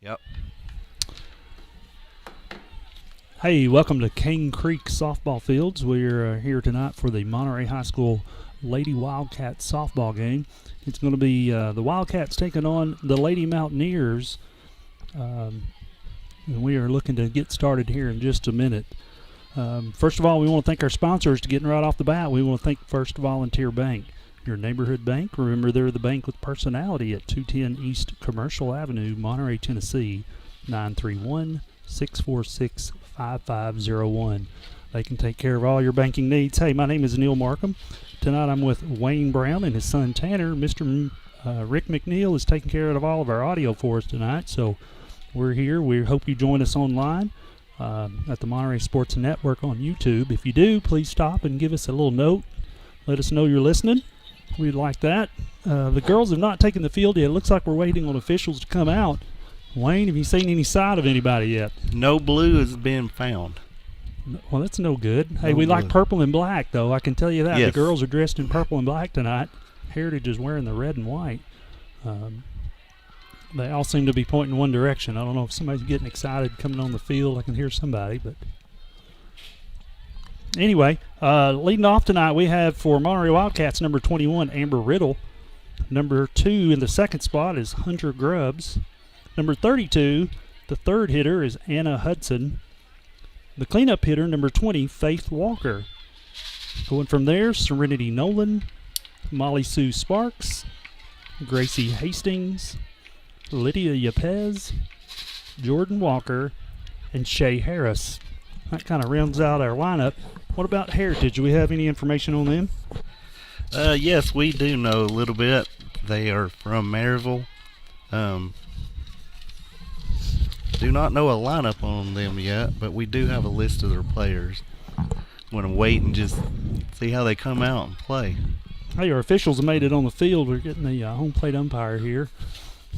Yep. Hey, welcome to Cane Creek Softball Fields. We're here tonight for the Monterey High School Lady Wildcats softball game. It's going to be the Wildcats taking on the Lady Mountaineers. And we are looking to get started here in just a minute. First of all, we want to thank our sponsors to getting right off the bat. We want to thank First Volunteer Bank, your neighborhood bank. Remember, they're the bank with personality at 210 East Commercial Avenue, Monterey, Tennessee, 931-646-5501. They can take care of all your banking needs. Hey, my name is Neil Markham. Tonight I'm with Wayne Brown and his son Tanner. Mr. Rick McNeil is taking care of all of our audio for us tonight. So we're here. We hope you join us online at the Monterey Sports Network on YouTube. If you do, please stop and give us a little note. Let us know you're listening. We'd like that. The girls have not taken the field yet. It looks like we're waiting on officials to come out. Wayne, have you seen any sign of anybody yet? No blue has been found. Well, that's no good. Hey, No we blue. like purple and black, though. I can tell you that. Yes. The girls are dressed in purple and black tonight. Heritage is wearing the red and white. They all seem to be pointing one direction. I don't know if somebody's getting excited coming on the field. I can hear somebody, but anyway, leading off tonight, we have for Monterey Wildcats number 21, Amber Riddle. Number 2 in the second spot is Hunter Grubbs. Number 32, the third hitter, is Anna Hudson. The cleanup hitter, number 20, Faith Walker. Going from there, Serenity Nolan, Molly Sue Sparks, Gracie Hastings, Lydia Yepez, Jordan Walker, and Shay Harris. That kind of rounds out our lineup. What about Heritage? Do we have any information on them? Yes, we do know a little bit. They are from Maryville. Do not know a lineup on them yet, but we do have a list of their players. Want to wait and just see how they come out and play. Hey, our officials have made it on the field. We're getting the home plate umpire here.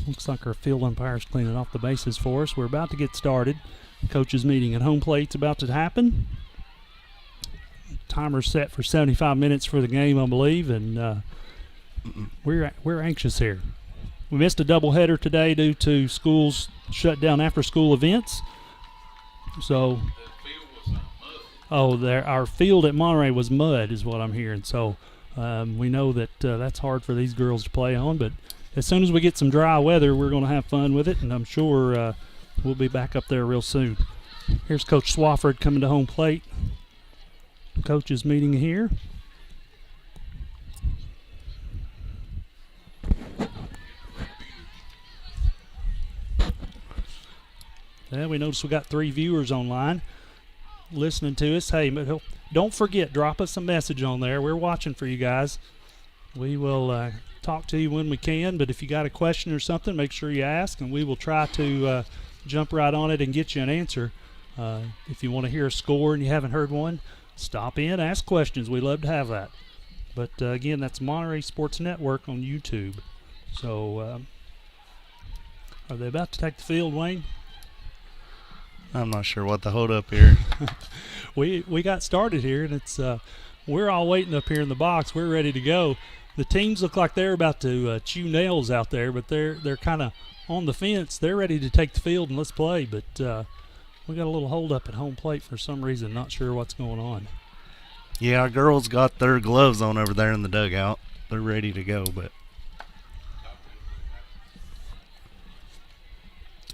Looks like our field umpire's cleaning off the bases for us. We're about to get started. Coaches meeting at home plate's about to happen. Timer's set for 75 minutes for the game, I believe, and we're anxious here. We missed a doubleheader today due to schools shut down after-school events. So, our field at Monterey was mud, is what I'm hearing. So, we know that that's hard for these girls to play on. But as soon as we get some dry weather, we're going to have fun with it, and I'm sure we'll be back up there real soon. Here's Coach Swafford coming to home plate. Coaches meeting here. Yeah, we notice we got 3 viewers online listening to us. Hey, don't forget, drop us a message on there. We're watching for you guys. We will talk to you when we can, but if you got a question or something, make sure you ask, and we will try to jump right on it and get you an answer. If you want to hear a score and you haven't heard one, stop in, ask questions. We love to have that. But, again, that's Monterey Sports Network on YouTube. So, are they about to take the field, Wayne? I'm not sure what the hold up here. We got started here, and it's we're all waiting up here in the box. We're ready to go. The teams look like they're about to chew nails out there, but they're kind of on the fence. They're ready to take the field and let's play. But we got a little hold up at home plate for some reason. Not sure what's going on. Yeah, our girls got their gloves on over there in the dugout. They're ready to go, but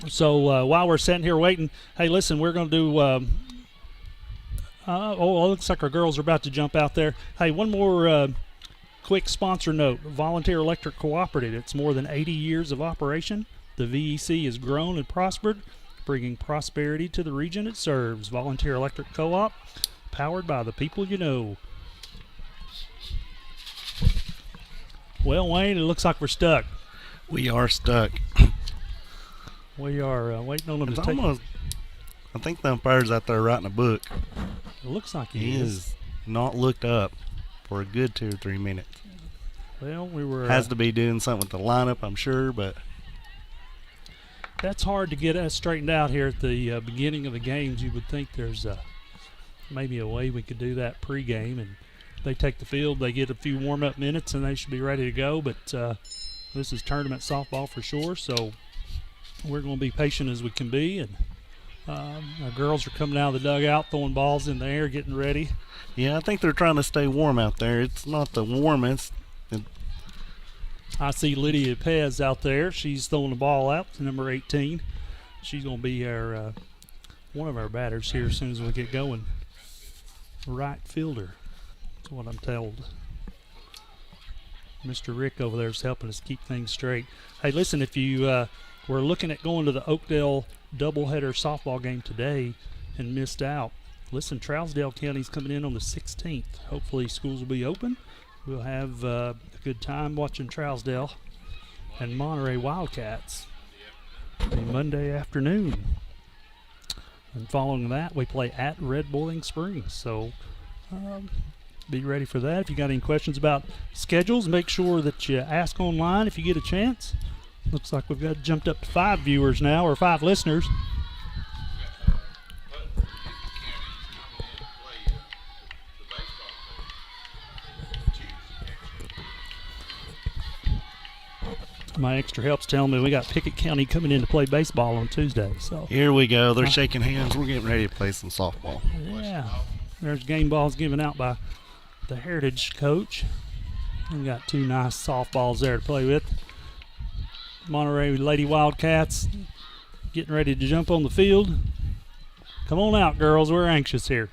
so while we're sitting here waiting, hey, listen, we're going to do it looks like our girls are about to jump out there. Hey, one more quick sponsor note. Volunteer Electric Cooperative. It's more than 80 years of operation. The VEC has grown and prospered, bringing prosperity to the region it serves. Volunteer Electric Co-op, powered by the people you know. Well, Wayne, it looks like we're stuck. we are stuck. We are waiting on them It's to take. almost, I think the umpire's out there writing a book. It looks like He has not looked up for a good 2 or 3 minutes. Well, we were. Has to be doing something with the lineup, I'm sure, but That's hard to get us straightened out here at the beginning of the games. You would think there's maybe a way we could do that pregame, and they take the field, they get a few warm-up minutes, and they should be ready to go. But this is tournament softball for sure, so we're going to be patient as we can be. And our girls are coming out of the dugout, throwing balls in the air, getting ready. Yeah, I think they're trying to stay warm out there. It's not the warmest. I see Lydia Pez out there. She's throwing the ball out to number 18. She's going to be our one of our batters here as soon as we get going. Right fielder. That's what I'm told. Mr. Rick over there is helping us keep things straight. Hey, listen, if you were looking at going to the Oakdale doubleheader softball game today and missed out, listen, Trousdale County's coming in on the 16th. Hopefully schools will be open. We'll have a good time watching Trousdale and Monterey Wildcats on Monday afternoon. And following that, we play at Red Boiling Springs. So be ready for that. If you got any questions about schedules, make sure that you ask online if you get a chance. Looks like we've got jumped up to 5 viewers now, or 5 listeners. My extra help's telling me we got Pickett County coming in to play baseball on Tuesday. So Here we go. They're shaking hands. We're getting ready to play some softball. yeah, there's game balls given out by the Heritage coach. We got 2 nice softballs there to play with. Monterey Lady Wildcats getting ready to jump on the field. Come on out, girls. We're anxious here.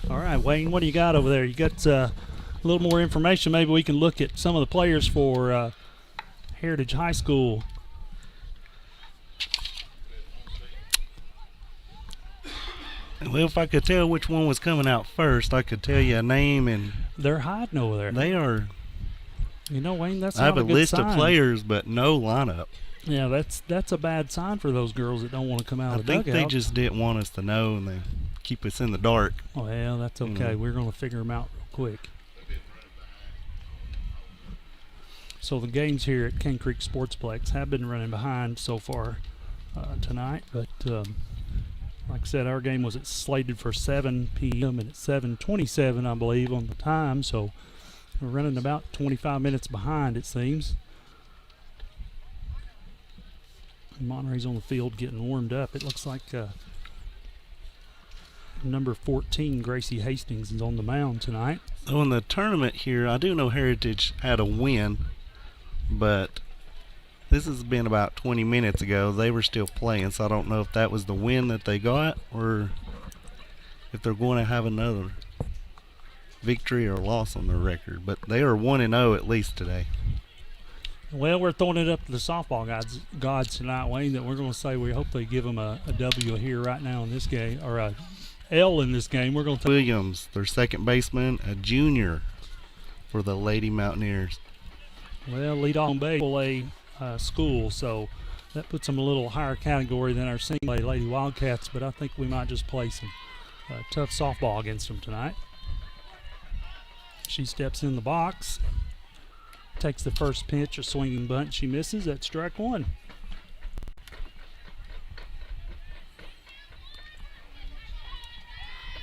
All right, Wayne, what do you got over there? You got a little more information. Maybe we can look at some of the players for Heritage High School. Well, if I could tell which one was coming out first, I could tell you a name, and They're hiding over there. they are. You know, Wayne, that's I have not a a good list sign. of players, but no lineup. Yeah, that's a bad sign for those girls that don't want to come out I of the think they dugout. just didn't want us to know, and they keep us in the dark. Well, that's okay. We're going to figure them out real quick. So the games here at Cane Creek Sportsplex have been running behind so far tonight, but like I said, our game was slated for 7 p.m. and it's 7:27, I believe, on the time. So we're running about 25 minutes behind, it seems. Monterey's on the field getting warmed up. It looks like number 14, Gracie Hastings, is on the mound tonight. So in the tournament here, I do know Heritage had a win, but this has been about 20 minutes ago. They were still playing, so I don't know if that was the win that they got or if they're going to have another victory or loss on their record. But they are 1-0 at least today. Well, we're throwing it up to the softball gods tonight, Wayne, that we're going to say we hope they give them a W here right now in this game, or a L in this game. We're going to Williams, their second baseman, a junior for the Lady Mountaineers. Well, lead off on base, A school, so that puts them a little higher category than our single A Lady Wildcats, but I think we might just play some tough softball against them tonight. She steps in the box, takes the first pitch, a swinging bunt. She misses. That's strike 1.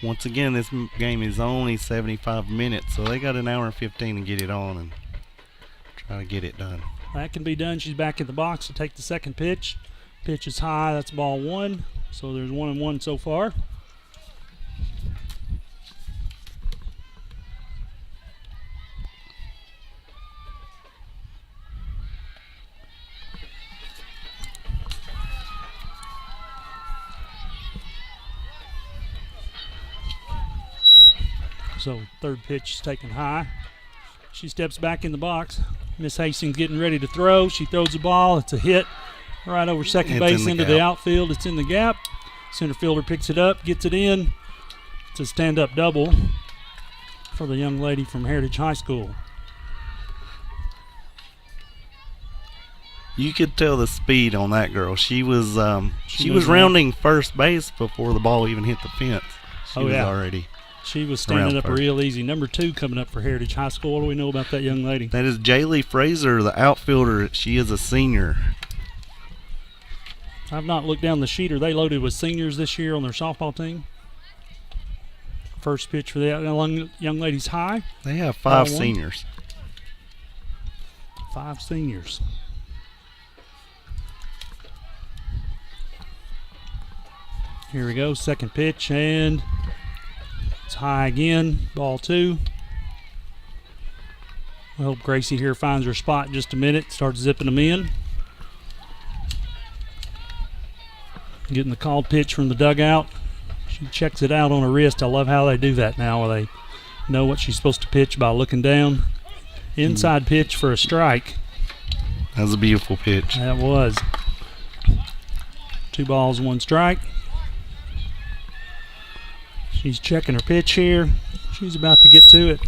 Once again, this game is only 75 minutes, so they got an hour and 15 to get it on and try to get it done. That can be done. She's back in the box to take the second pitch. Pitch is high. That's ball 1. So there's 1-1 so far. So third pitch is taken high. She steps back in the box. Miss Hastings getting ready to throw. She throws the ball. It's a hit right over second base into the outfield. It's in the gap. Center fielder picks it up, gets it in. It's a stand-up double for the young lady from Heritage High School. You could tell the speed on that girl. She was rounding first base before the ball even hit the fence. She was already. She was standing up real easy. Number 2 coming up for Heritage High School. What do we know about that young lady? That is Jaylee Fraser, the outfielder. She is a senior. I've not looked down the sheet. Are they loaded with seniors this year on their softball team? First pitch for the young ladies high. They have 5 1. seniors. 5 seniors. Here we go. Second pitch, and it's high again. Ball 2. I hope Gracie here finds her spot in just a minute. Starts zipping them in. Getting the called pitch from the dugout. She checks it out on her wrist. I love how they do that now, where they know what she's supposed to pitch by looking down. Inside pitch for a strike. That was a beautiful pitch. That was. 2 balls, 1 strike. She's checking her pitch here. She's about to get to it.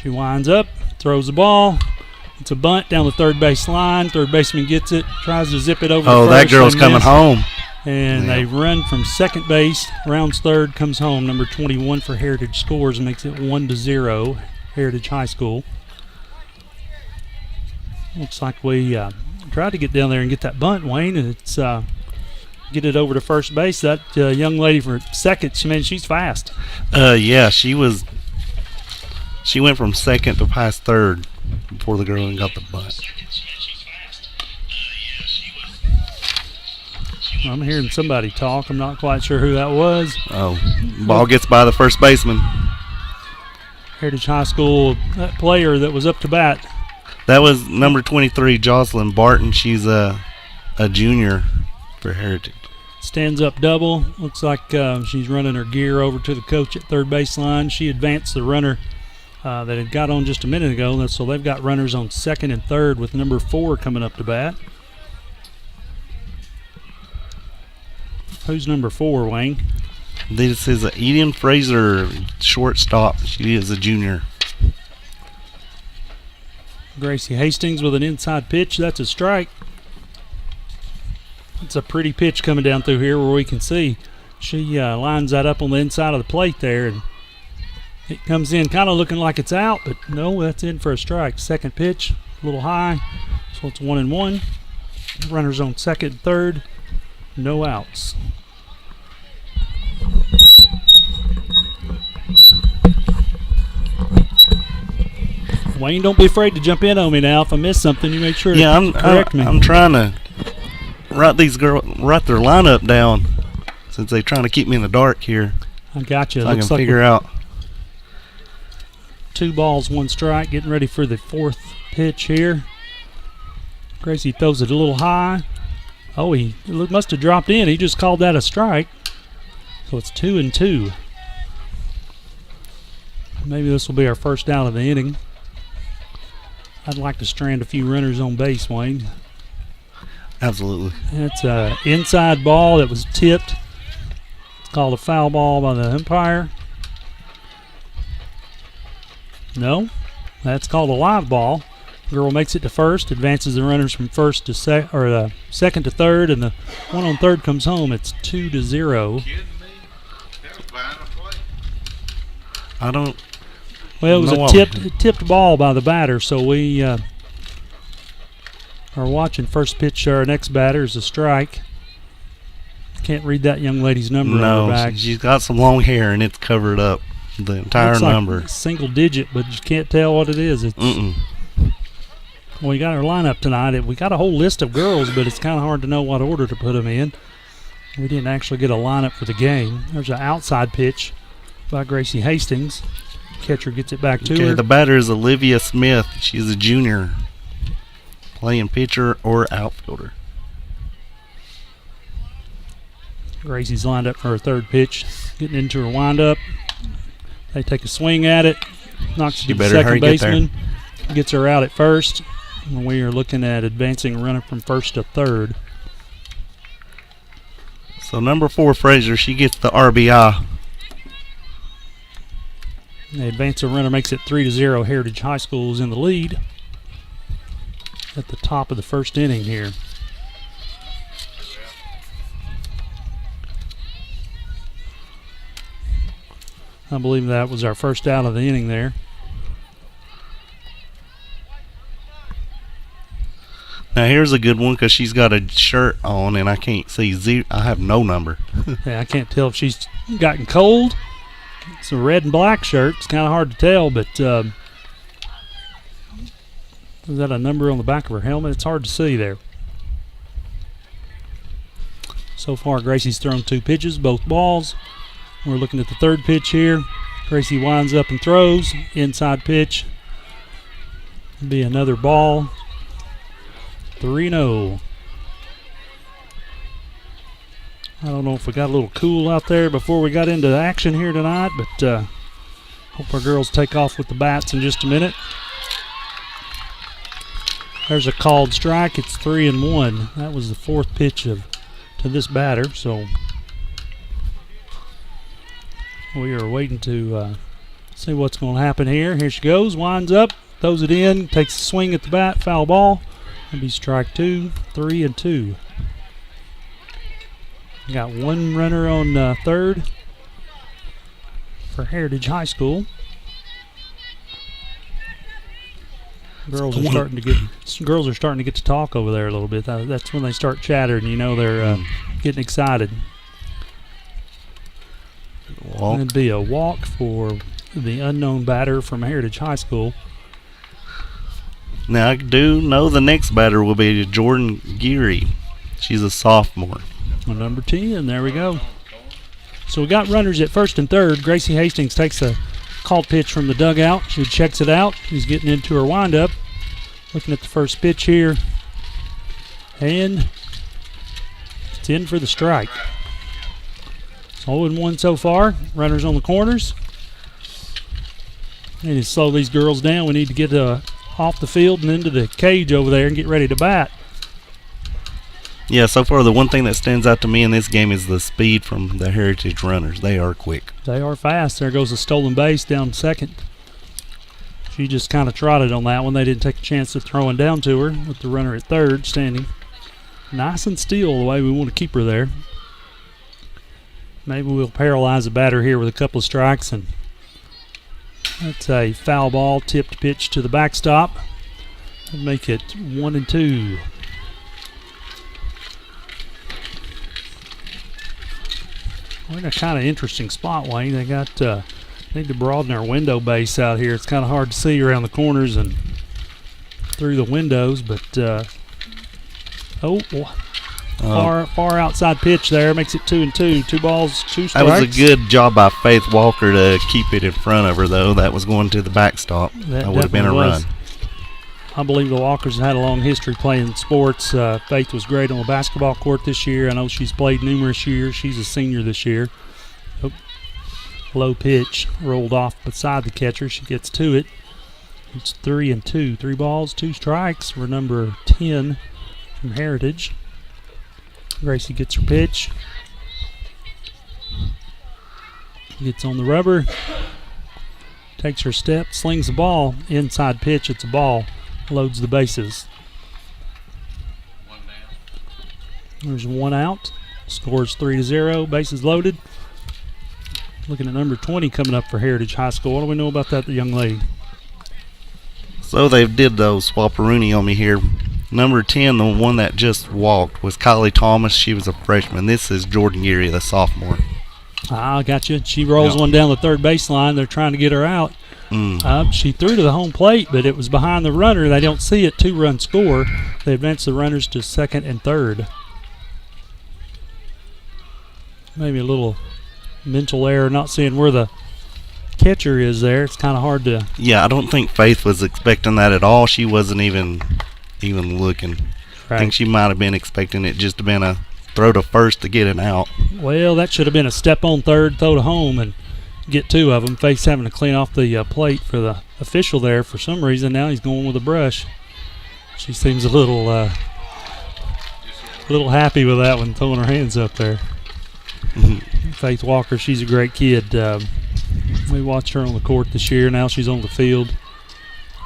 She winds up, throws the ball. It's a bunt down the third base line. Third baseman gets it, tries to zip it over to first. Oh, that girl's coming home. And they run from second base. Rounds third, comes home. Number 21 for Heritage scores and makes it 1-0. Heritage High School. Looks like we tried to get down there and get that bunt, Wayne, and it's get it over to first base. That young lady for second, man, she's fast. Yeah, she went from second to past third before the girl even got the bunt. I'm hearing somebody talk. I'm not quite sure who that was. Oh, ball gets by the first baseman. Heritage High School, that player that was up to bat. That was number 23, Jocelyn Barton. She's a junior for Heritage. Stands up double. Looks like she's running her gear over to the coach at third baseline. She advanced the runner that had got on just a minute ago. So they've got runners on second and third with number 4 coming up to bat. Who's number 4, Wayne? This is Eden Fraser, shortstop. She is a junior. Gracie Hastings with an inside pitch. That's a strike. It's a pretty pitch coming down through here where we can see she lines that up on the inside of the plate there, and it comes in kind of looking like it's out, but no, that's in for a strike. Second pitch, a little high, so it's 1-1. Runners on second and third, no outs. Wayne, don't be afraid to jump in on me now. If I miss something, you make sure to correct me. I'm trying to write their lineup down since they're trying to keep me in the dark here. I got you. So I can figure out. 2 balls, 1 strike. Getting ready for the 4th pitch here. Gracie throws it a little high. Oh, he must have dropped in. He just called that a strike. So it's 2-2. Maybe this will be our first out of the inning. I'd like to strand a few runners on base, Wayne. Absolutely. That's an inside ball that was tipped. It's called a foul ball by the umpire. No, that's called a live ball. Girl makes it to first, advances the runners from first to second to third, and the one on third comes home. It's 2-0. I don't. Well, it was a tipped ball by the batter, so we are watching first pitch. Our next batter is a strike. Can't read that young lady's number on her back. No, she's got some long hair and it's covered up the entire Looks like number. Single digit, but you can't tell what it is. It's, well, we got our lineup tonight. We got a whole list of girls, but it's kind of hard to know what order to put them in. We didn't actually get a lineup for the game. There's an outside pitch by Gracie Hastings. Catcher gets it back to her. The batter is Olivia Smith. She's a junior, playing pitcher or outfielder. Gracie's lined up for her third pitch, getting into her windup. They take a swing at it, knocks it to the second baseman, gets her out at first. And we are looking at advancing a runner from first to third. So number 4, Fraser, she gets the RBI. The advancing runner makes it 3-0. Heritage High School is in the lead at the top of the first inning here. I believe that was our first out of the inning there. Now here's a good one because she's got a shirt on and I can't see zero. I have no number. Yeah, I can't tell if she's gotten cold. It's a red and black shirt. It's kind of hard to tell, but is that a number on the back of her helmet? It's hard to see there. So far, Gracie's thrown 2 pitches, both balls. We're looking at the third pitch here. Gracie winds up and throws. Inside pitch. Be another ball. 3-0. I don't know if we got a little cool out there before we got into action here tonight, but hope our girls take off with the bats in just a minute. There's a called strike. It's 3-1. That was the 4th pitch to this batter, so we are waiting to see what's going to happen here. Here she goes, winds up, throws it in, takes a swing at the bat, foul ball. That'll be strike 2, 3-2. Got 1 runner on third for Heritage High School. Girls are starting to get to talk over there a little bit. That's when they start chattering. You know they're getting excited. Walk. It'd be a walk for the unknown batter from Heritage High School. Now I do know the next batter will be Jordan Geary. She's a sophomore. Well, number 10, there we go. So we got runners at first and third. Gracie Hastings takes a called pitch from the dugout. She checks it out. She's getting into her windup. Looking at the first pitch here. And it's in for the strike. It's 0-1 so far. Runners on the corners. We need to slow these girls down. We need to get off the field and into the cage over there and get ready to bat. Yeah, so far the one thing that stands out to me in this game is the speed from the Heritage runners. They are quick. They are fast. There goes a stolen base down second. She just kind of trotted on that one. They didn't take a chance of throwing down to her with the runner at third standing nice and still the way we want to keep her there. Maybe we'll paralyze the batter here with a couple of strikes, and that's a foul ball, tipped pitch to the backstop. That'll make it 1-2. We're in a kind of interesting spot, Wayne. They got need to broaden our window base out here. It's kind of hard to see around the corners and through the windows, but far outside pitch there makes it 2-2. 2 balls, 2 strikes. That was a good job by Faith Walker to keep it in front of her, though. That was going to the backstop. That would have been a run. I believe the Walkers have had a long history playing sports. Faith was great on the basketball court this year. I know she's played numerous years. She's a senior this year. Low pitch rolled off beside the catcher. She gets to it. It's 3-2. 3 balls, 2 strikes for number 10 from Heritage. Gracie gets her pitch. Gets on the rubber. Takes her step, slings the ball. Inside pitch, it's a ball. Loads the bases. There's 1 out. Scores 3-0. Bases loaded. Looking at number 20 coming up for Heritage High School. What do we know about that young lady? So they did those swapperoonie on me here. Number 10, the one that just walked, was Kylie Thomas. She was a freshman. This is Jordan Geary, the sophomore. I got you. She rolls one down the third baseline. They're trying to get her out. She threw to the home plate, but it was behind the runner. They don't see it. 2-run score. They advance the runners to second and third. Maybe a little mental error, not seeing where the catcher is there. It's kind of hard to. Yeah, I don't think Faith was expecting that at all. She wasn't even looking. Right. I think she might have been expecting it just to been a throw to first to get it out. Well, that should have been a step on third, throw to home, and get 2 of them. Faith's having to clean off the plate for the official there. For some reason, now he's going with a brush. She seems a little happy with that one, throwing her hands up there. Faith Walker, she's a great kid. We watched her on the court this year. Now she's on the field.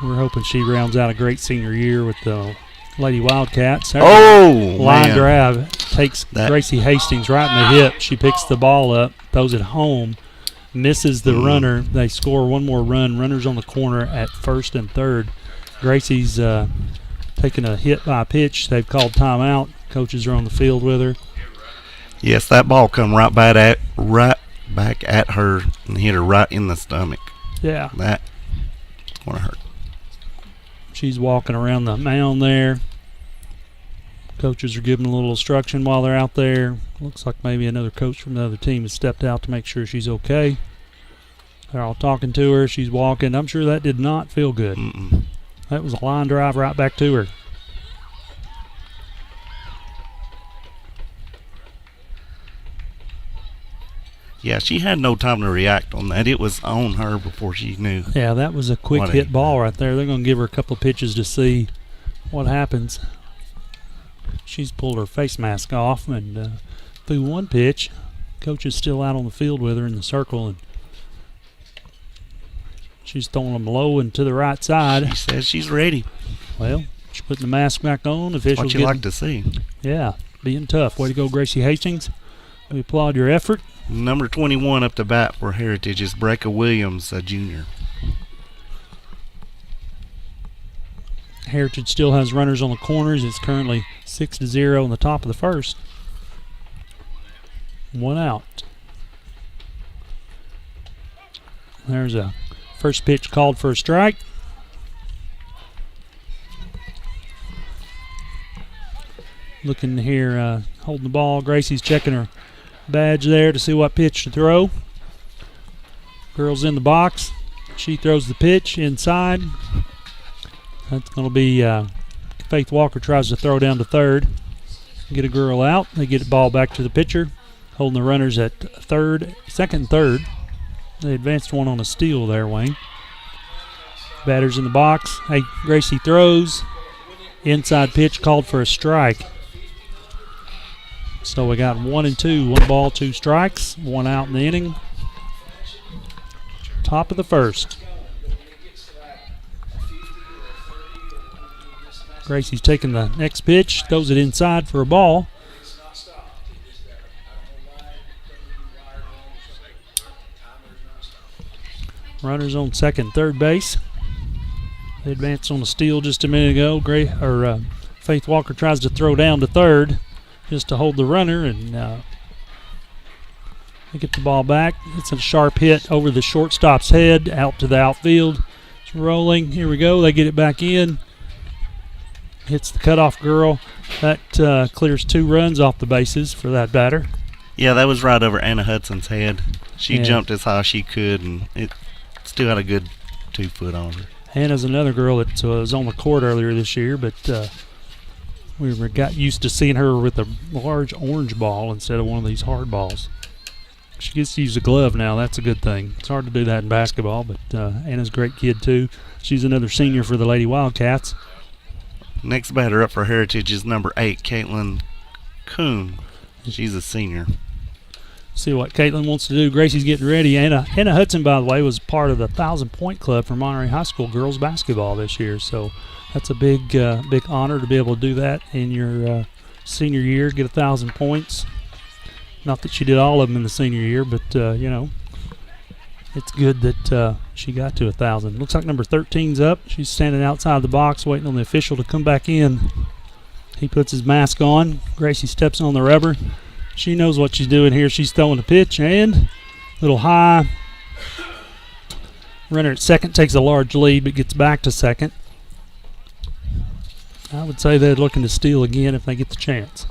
We're hoping she rounds out a great senior year with the Lady Wildcats. Line drive takes Gracie Hastings right in the hip. She picks the ball up, throws it home, misses the runner. They score 1 more run. Runners on the corner at first and third. Gracie's taking a hit by a pitch. They've called timeout. Coaches are on the field with her. Yes, that ball come right back at her and hit her right in the stomach. Yeah. That's going to hurt. She's walking around the mound there. Coaches are giving a little instruction while they're out there. Looks like maybe another coach from the other team has stepped out to make sure she's okay. They're all talking to her. She's walking. I'm sure that did not feel good. Mm-mm. That was a line drive right back to her. Yeah, she had no time to react on that. It was on her before she knew. Yeah, that was a quick hit ball right there. They're going to give her a couple of pitches to see what happens. She's pulled her face mask off and threw one pitch. Coach is still out on the field with her in the circle, and she's throwing them low and to the right side. She says she's ready. Well, she's putting the mask back on. Officials What you like to see. Yeah, being tough. Way to go, Gracie Hastings. We applaud your effort. Number 21 up to bat for Heritage is Brecca Williams, a junior. Heritage still has runners on the corners. It's currently 6-0 in the top of the first. One out. There's a first pitch called for a strike. Looking here, holding the ball. Gracie's checking her badge there to see what pitch to throw. Girl's in the box. She throws the pitch inside. That's going to be Faith Walker tries to throw down to third. Get a girl out. They get the ball back to the pitcher. Holding the runners at second and third. They advanced one on a steal there, Wayne. Batter's in the box. Hey, Gracie throws. Inside pitch called for a strike. So we got 1 and 2. 1 ball, 2 strikes. 1 out in the inning. Top of the first. Gracie's taking the next pitch. Throws it inside for a ball. Runners on second, third base. They advanced on a steal just a minute ago. Faith Walker tries to throw down to third just to hold the runner, and they get the ball back. It's a sharp hit over the shortstop's head out to the outfield. It's rolling. Here we go. They get it back in. Hits the cutoff girl. That clears 2 runs off the bases for that batter. Yeah, that was right over Anna Hudson's head. She jumped as high as she could, and it still had a good 2 foot on her. Hannah's another girl that was on the court earlier this year, but we got used to seeing her with a large orange ball instead of one of these hard balls. She gets to use a glove now. That's a good thing. It's hard to do that in basketball, but Anna's a great kid too. She's another senior for the Lady Wildcats. Next batter up for Heritage is number 8, Caitlin Kuhn. She's a senior. See what Caitlin wants to do. Gracie's getting ready. Anna Hudson, by the way, was part of the 1,000-point club for Monterey High School girls basketball this year. So that's a big honor to be able to do that in your senior year, get 1,000 points. Not that she did all of them in the senior year, but, it's good that she got to 1,000. Looks like number 13's up. She's standing outside the box waiting on the official to come back in. He puts his mask on. Gracie steps on the rubber. She knows what she's doing here. She's throwing the pitch and a little high. Runner at second takes a large lead but gets back to second. I would say they're looking to steal again if they get the chance.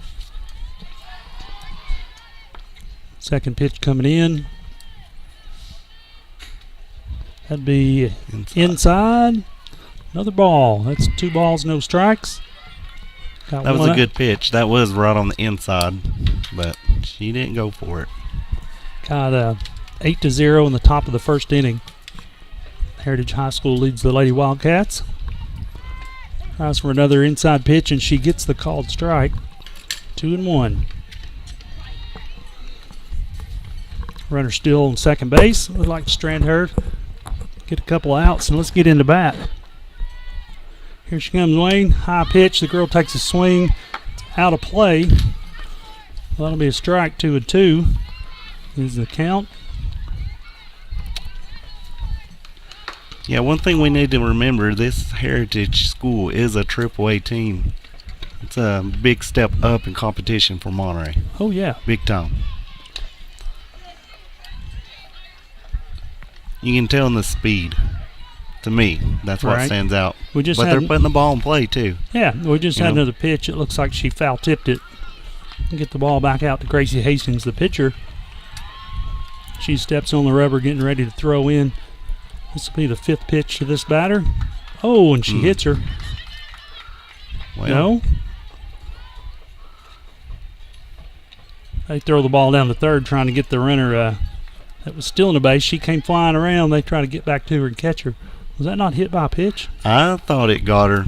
Second pitch coming in. That'd be inside. Another ball. That's 2 balls, no strikes. That was a good pitch. That was right on the inside, but she didn't go for it. Got 8-0 in the top of the first inning. Heritage High School leads the Lady Wildcats. Tries for another inside pitch, and she gets the called strike. 2-1. Runner still on second base. Would like to strand her. Get a couple outs, and let's get into bat. Here she comes, Wayne. High pitch. The girl takes a swing. It's out of play. Well, that'll be a strike. 2-2 is the count. Yeah, one thing we need to remember: this Heritage School is a AAA team. It's a big step up in competition for Monterey. Oh, yeah. Big time. You can tell in the speed. To me, that's what Right. stands out. We just But had, they're putting the ball in play, too. yeah, we just You had know? another pitch. It looks like she foul tipped it. Get the ball back out to Gracie Hastings, the pitcher. She steps on the rubber, getting ready to throw in. This will be the 5th pitch to this batter. Oh, and she hits her. Well, No. They throw the ball down the third, trying to get the runner that was still in the base. She came flying around. They try to get back to her and catch her. Was that not hit by a pitch? I thought it got her,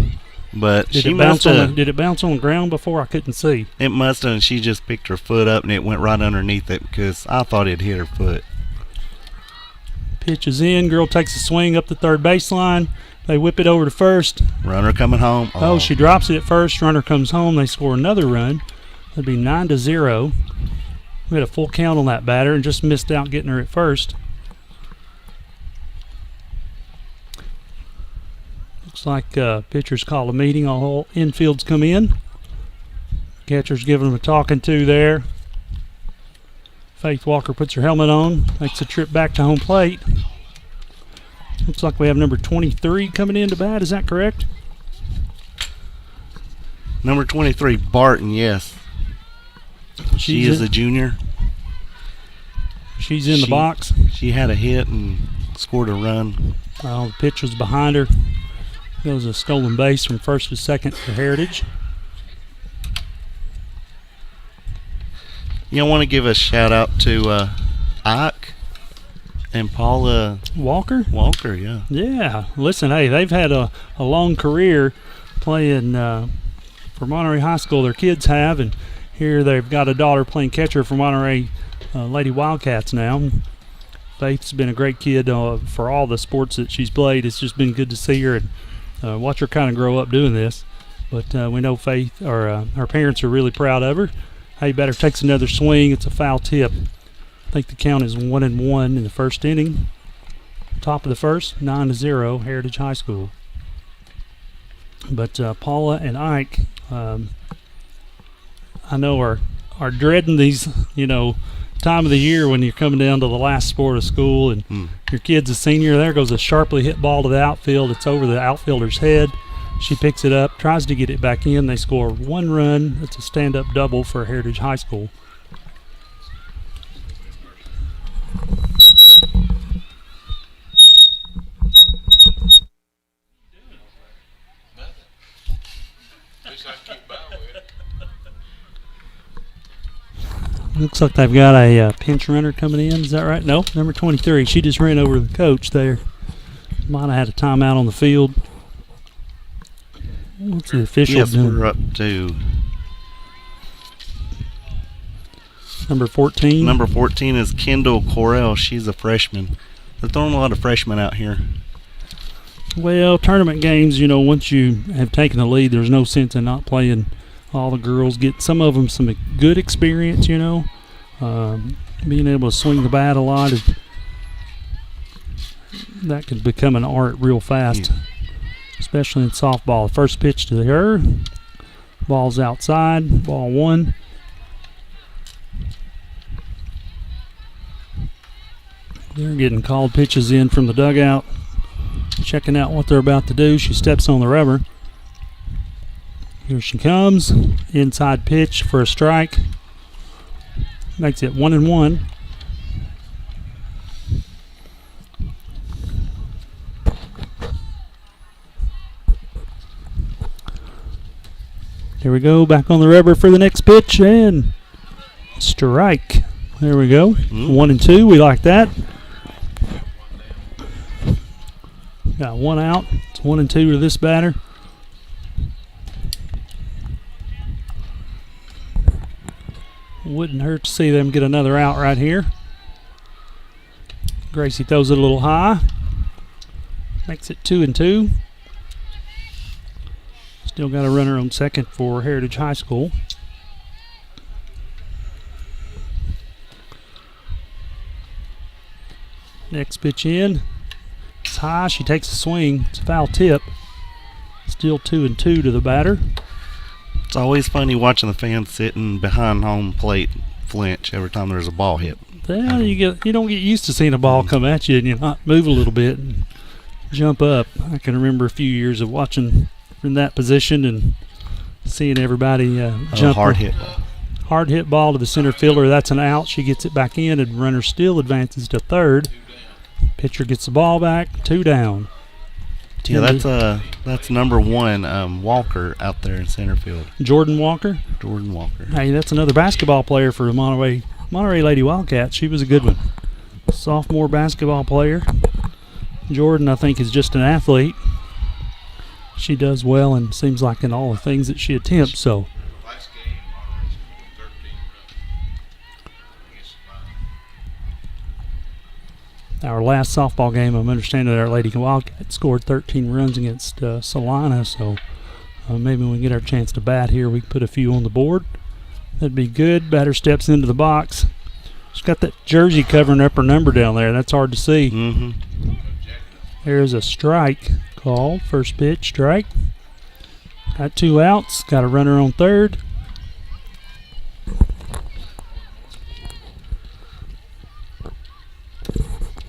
but Did she it bounce must on the, have. Did it bounce on the ground before? I couldn't see. It must have. She just picked her foot up and it went right underneath it because I thought it hit her foot. Pitch is in. Girl takes a swing up the third baseline. They whip it over to first. Runner coming home. Oh, she drops it at first. Runner comes home. They score another run. That'd be 9-0. We had a full count on that batter and just missed out getting her at first. Looks like pitchers call a meeting. All infields come in. Catcher's giving them a talking to there. Faith Walker puts her helmet on, makes a trip back to home plate. Looks like we have number 23 coming in to bat. Is that correct? Number 23, Barton, yes. She is a junior. She's in the box. She had a hit and scored a run. The pitch was behind her. Goes a stolen base from first to second for Heritage. You want to give a shout out to Ike and Paula Walker? Walker, yeah. Yeah. Listen, hey, they've had a long career playing for Monterey High School. Their kids have, and here they've got a daughter playing catcher for Monterey Lady Wildcats now. Faith's been a great kid for all the sports that she's played. It's just been good to see her and watch her kind of grow up doing this. But we know Faith, or her parents are really proud of her. Hey, batter takes another swing. It's a foul tip. I think the count is 1-1 in the first inning. Top of the first, 9-0, Heritage High School. But Paula and Ike, I know are dreading these, time of the year when you're coming down to the last sport of school and your kid's a senior. There goes a sharply hit ball to the outfield. It's over the outfielder's head. She picks it up, tries to get it back in. They score 1 run. It's a stand-up double for Heritage High School. Looks like they've got a pinch runner coming in. Is that right? No, number 23. She just ran over the coach there. Might have had a timeout on the field. What's the official Yes, doing? we're up to Number 14. number 14 is Kendall Correll. She's a freshman. They're throwing a lot of freshmen out here. Well, tournament games, once you have taken the lead, there's no sense in not playing all the girls. Get some of them some good experience, being able to swing the bat a lot. That could become an art real fast, especially in softball. First pitch to her. Ball's outside. Ball 1. They're getting called pitches in from the dugout, checking out what they're about to do. She steps on the rubber. Here she comes. Inside pitch for a strike. Makes it 1-1. Here we go. Back on the rubber for the next pitch and strike. There we go. 1-2. We like that. Got 1 out. It's 1-2 to this batter. Wouldn't hurt to see them get another out right here. Gracie throws it a little high. Makes it 2-2. Still got a runner on second for Heritage High School. Next pitch in. It's high. She takes a swing. It's a foul tip. Still 2-2 to the batter. It's always funny watching the fans sitting behind home plate flinch every time there's a ball hit. Well, you don't get used to seeing a ball come at you and you not move a little bit and jump up. I can remember a few years of watching in that position and seeing everybody jump. Hard hit ball. Hard hit ball to the center fielder. That's an out. She gets it back in, and runner still advances to third. Pitcher gets the ball back. 2 down. Yeah, that's number 1, Walker out there in center field. Jordan Walker. Jordan Walker. Hey, that's another basketball player for the Monterey Lady Wildcats. She was a good one. Sophomore basketball player. Jordan, I think, is just an athlete. She does well and seems like in all the things that she attempts. So. Our last softball game, I'm understanding that our Lady Wildcats scored 13 runs against Salina, so maybe when we get our chance to bat here, we can put a few on the board. That'd be good. Batter steps into the box. She's got that jersey covering up her number down there. That's hard to see. Mm-hmm. There's a strike called. First pitch, strike. Got 2 outs. Got a runner on third.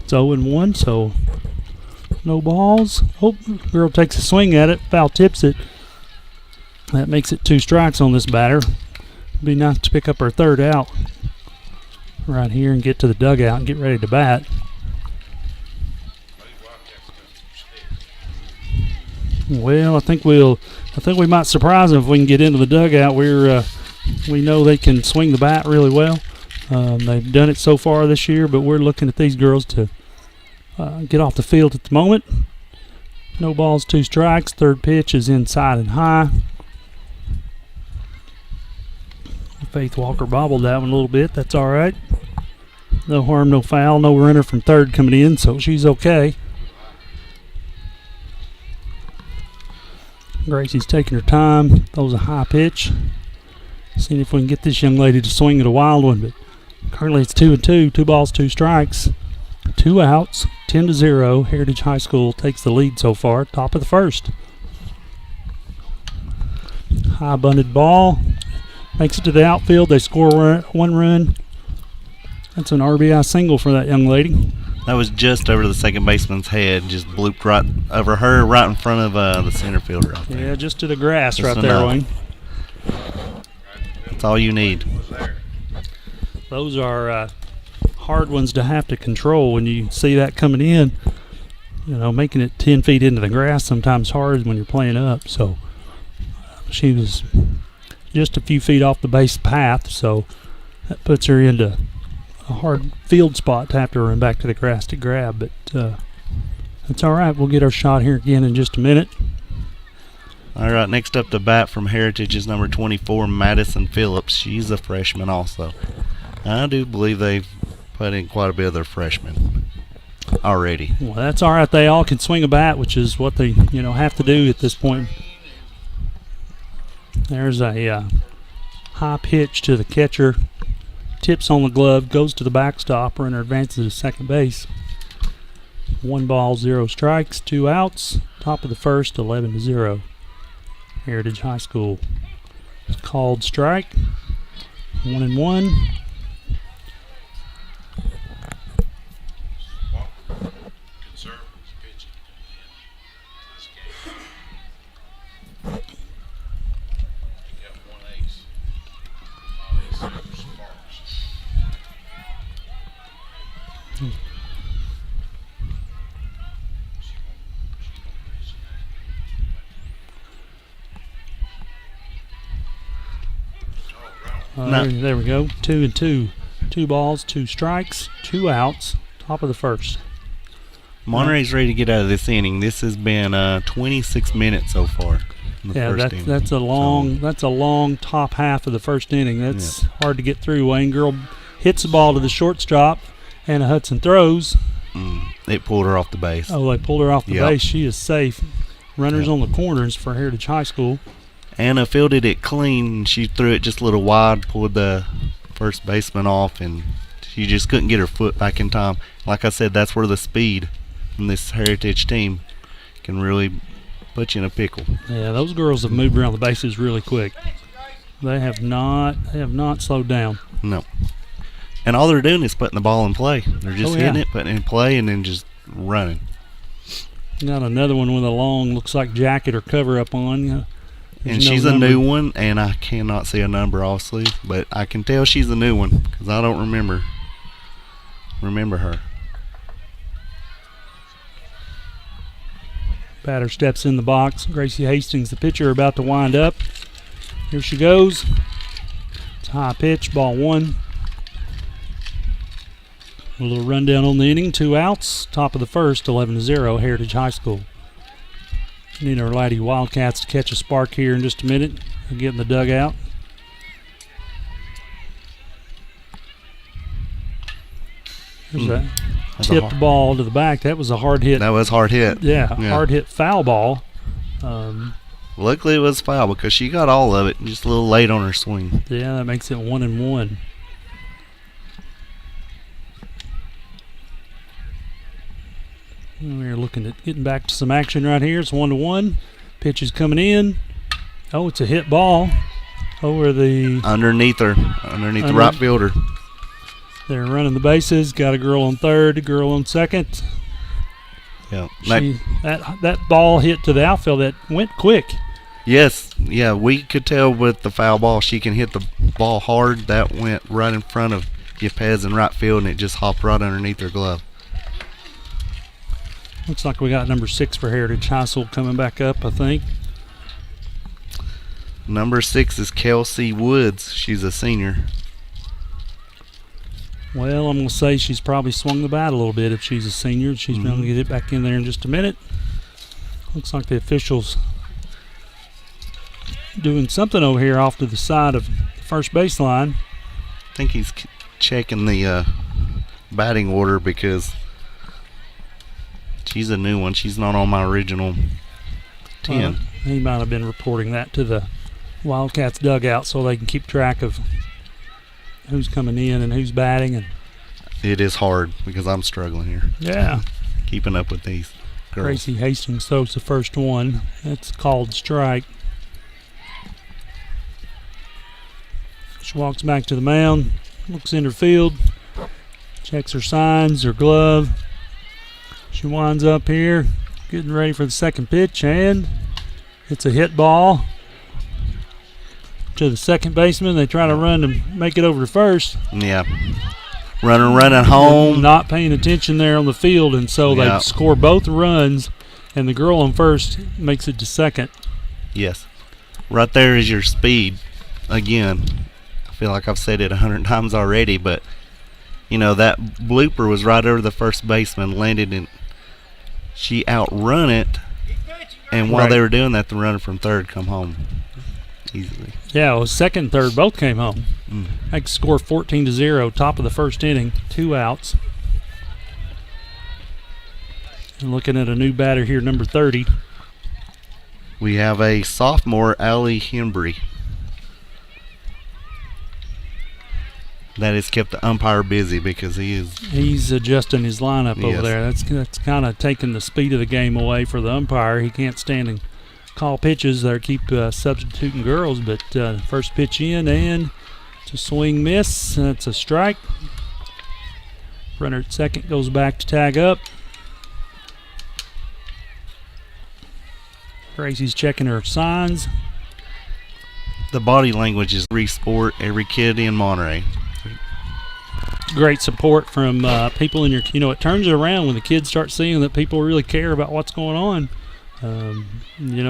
It's 0-1, so no balls. Oh, girl takes a swing at it. Foul tips it. That makes it 2 strikes on this batter. It'd be nice to pick up our third out right here and get to the dugout and get ready to bat. Well, I think we might surprise them if we can get into the dugout. We know they can swing the bat really well. They've done it so far this year, but we're looking at these girls to get off the field at the moment. No balls, 2 strikes. Third pitch is inside and high. Faith Walker bobbled that one a little bit. That's all right. No harm, no foul. No runner from third coming in, so she's okay. Gracie's taking her time. Throws a high pitch. Seeing if we can get this young lady to swing at a wild one, but currently it's 2-2. 2 balls, 2 strikes. 2 outs. 10-0. Heritage High School takes the lead so far. Top of the first. High bunted ball. Makes it to the outfield. They score 1 run. That's an RBI single for that young lady. That was just over the second baseman's head. Just blooped right over her, right in front of the center fielder out there. Yeah, just to the grass Just right there, enough. Wayne. That's all you need. Those are hard ones to have to control when you see that coming in. You know, making it 10 feet into the grass sometimes hard when you're playing up. So she was just a few feet off the base path, so that puts her into a hard field spot to have to run back to the grass to grab. But that's all right. We'll get our shot here again in just a minute. All right, next up to bat from Heritage is number 24, Madison Phillips. She's a freshman also. I do believe they've put in quite a bit of their freshmen already. Well, that's all right. They all can swing a bat, which is what they have to do at this point. There's a high pitch to the catcher. Tips on the glove, goes to the backstop, runner advances to second base. 1 ball, 0 strikes, 2 outs. Top of the first, 11-0. Heritage High School. Called strike. 1-1. There we go. 2-2. 2 balls, 2 strikes, 2 outs. Top of the first. Monterey's ready to get out of this inning. This has been 26 minutes so far. In the first inning. That's a long top half of the first inning. That's hard to get through. Wayne girl hits the ball to the shortstop, and Hudson throws. It pulled her off the base. Oh, they pulled her off the base. She is safe. Runners on the corners for Heritage High School. Anna fielded it clean. She threw it just a little wide, pulled the first baseman off, and she just couldn't get her foot back in time. Like I said, that's where the speed And this Heritage team can really put you in a pickle. Yeah, those girls have moved around the bases really quick. They have not slowed down. No. And all they're doing is putting the ball in play. They're just hitting it, putting it in play, and then just running. Got another one with a long, looks like jacket or cover up on. And she's a new one, and I cannot see a number, obviously, but I can tell she's a new one because I don't remember her. Batter steps in the box. Gracie Hastings, the pitcher, about to wind up. Here she goes. It's a high pitch, ball one. A little rundown on the inning. 2 outs. Top of the first, 11-0, Heritage High School. Need our Lady Wildcats to catch a spark here in just a minute and get in the dugout. There's that. Tipped ball to the back. That was a hard hit. That was hard hit. Yeah, hard hit foul ball. Luckily it was foul because she got all of it, just a little late on her swing. Yeah, that makes it 1-1. We're looking at getting back to some action right here. It's 1-1. Pitch is coming in. Oh, it's a hit ball over the underneath the right fielder. They're running the bases. Got a girl on third, a girl on second. Yeah, that ball hit to the outfield. That went quick. Yes, yeah, we could tell with the foul ball she can hit the ball hard. That went right in front of Yepez in right field, and it just hopped right underneath her glove. Looks like we got number 6 for Heritage High School coming back up, I think. Number 6 is Kelsey Woods. She's a senior. Well, I'm going to say she's probably swung the bat a little bit if she's a senior. She's going to get it back in there in just a minute. Looks like the officials doing something over here off to the side of the first baseline. I think he's checking the batting order because she's a new one. She's not on my original 10. He might have been reporting that to the Wildcats dugout so they can keep track of who's coming in and who's batting. And it is hard because I'm struggling here. Yeah. Keeping up with these girls. Gracie Hastings throws the first one. That's called strike. She walks back to the mound, looks in her field, checks her signs, her glove. She winds up here, getting ready for the second pitch, and it's a hit ball to the second baseman. They try to run to make it over to first. Yeah. Running home. Not paying attention there on the field, and so they score both runs, and the girl on first makes it to second. Yes. Right there is your speed. Again, I feel like I've said it 100 times already, but, you know, that blooper was right over the first baseman, landed in. She outrun it, and while they were doing that, the runner from third come home easily. Yeah, well, second and third both came home. They score 14-0, top of the first inning, 2 outs. And looking at a new batter here, number 30. We have a sophomore, Allie Hembry. That has kept the umpire busy because he's adjusting his lineup over there. That's kind of taking the speed of the game away for the umpire. He can't stand and call pitches. They keep substituting girls, but first pitch in, and it's a swing miss. That's a strike. Runner at second goes back to tag up. Gracie's checking her signs. The body language is every sport, every kid in Monterey. Great support from people in your, it turns it around when the kids start seeing that people really care about what's going on.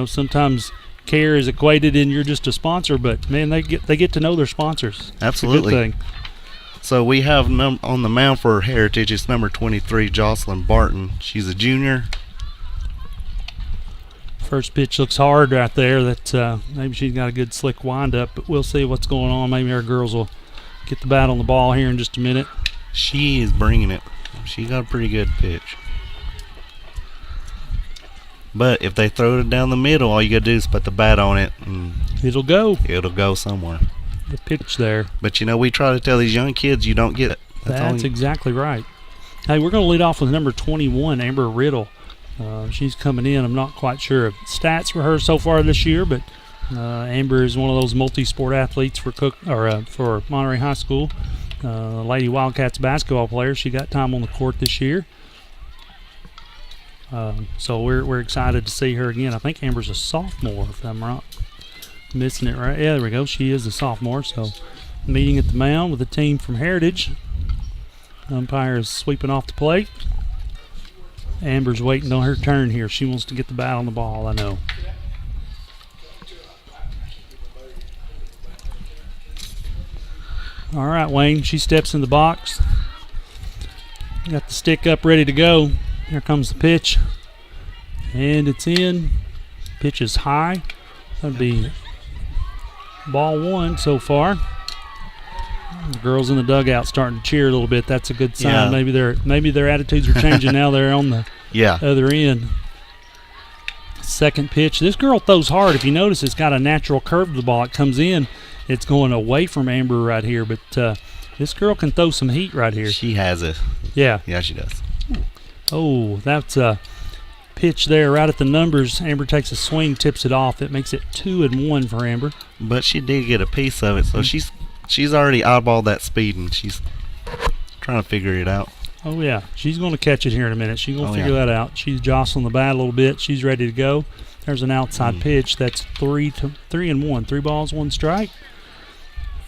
Sometimes care is equated in you're just a sponsor, but man, they get to know their sponsors. Absolutely. It's a good thing. So we have on the mound for Heritage, it's number 23, Jocelyn Barton. She's a junior. First pitch looks hard right there. That maybe she's got a good slick windup, but we'll see what's going on. Maybe our girls will get the bat on the ball here in just a minute. She is bringing it. She got a pretty good pitch. But if they throw it down the middle, all you got to do is put the bat on it, and it'll go. It'll go somewhere. The pitch there. But, we try to tell these young kids you don't get it. That's exactly right. Hey, we're going to lead off with number 21, Amber Riddle. She's coming in. I'm not quite sure of stats for her so far this year, but Amber is one of those multi-sport athletes for for Monterey High School. Lady Wildcats basketball player. She got time on the court this year. So we're excited to see her again. I think Amber's a sophomore, if I'm not missing it right. Yeah, there we go. She is a sophomore. So meeting at the mound with a team from Heritage. Umpire is sweeping off the plate. Amber's waiting on her turn here. She wants to get the bat on the ball, I know. All right, Wayne. She steps in the box. Got the stick up ready to go. Here comes the pitch. And it's in. Pitch is high. That'd be ball one so far. The girls in the dugout starting to cheer a little bit. That's a good sign. Yeah. Maybe their attitudes are changing now. They're on the other end. Second pitch. This girl throws hard. If you notice, it's got a natural curve to the ball. It comes in. It's going away from Amber right here. But this girl can throw some heat right here. She has it. Yeah. Yeah, she does. Oh, that's a pitch there right at the numbers. Amber takes a swing, tips it off. It makes it 2-1 for Amber. But she did get a piece of it, so she's already eyeballed that speed, and she's trying to figure it out. Oh, yeah. She's going to catch it here in a minute. She's going to figure that out. She's jostling the bat a little bit. She's ready to go. There's an outside pitch. That's 3-1. 3 balls, 1 strike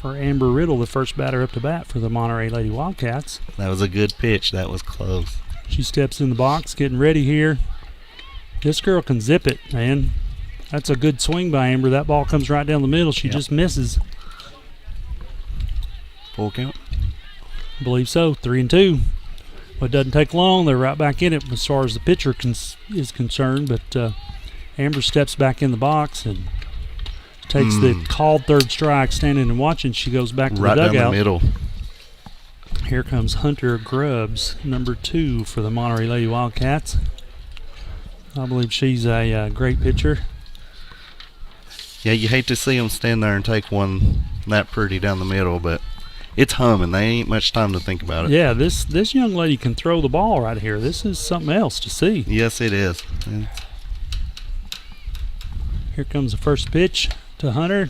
for Amber Riddle, the first batter up to bat for the Monterey Lady Wildcats. That was a good pitch. That was close. She steps in the box, getting ready here. This girl can zip it, man. That's a good swing by Amber. That ball comes right down the middle. She just misses. Full count? I believe so. 3-2. Well, it doesn't take long. They're right back in it as far as the pitcher is concerned. But Amber steps back in the box and takes the called third strike, standing and watching. She goes back to the dugout. Right down the middle. Here comes Hunter Grubbs, number 2 for the Monterey Lady Wildcats. I believe she's a great pitcher. Yeah, you hate to see them stand there and take one that pretty down the middle, but it's humming. They ain't much time to think about it. Yeah, this young lady can throw the ball right here. This is something else to see. Yes, it is. Yeah. Here comes the first pitch to Hunter.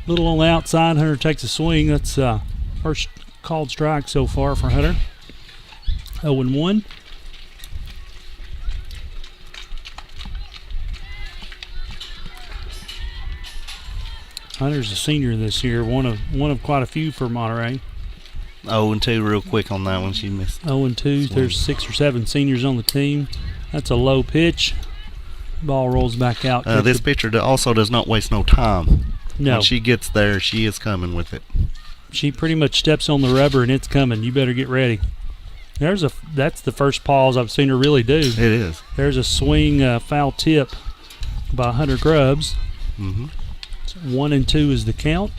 Little on the outside. Hunter takes a swing. That's first called strike so far for Hunter. 0-1. Hunter's a senior this year, one of quite a few for Monterey. 0-2 real quick on that one. She missed. 0-2. There's 6 or 7 seniors on the team. That's a low pitch. Ball rolls back out. This pitcher also does not waste no time. No. When she gets there, she is coming with it. She pretty much steps on the rubber and it's coming. You better get ready. That's the first pause I've seen her really do. It is. There's a swing foul tip by Hunter Grubbs. Mm-hmm. 1-2 is the count.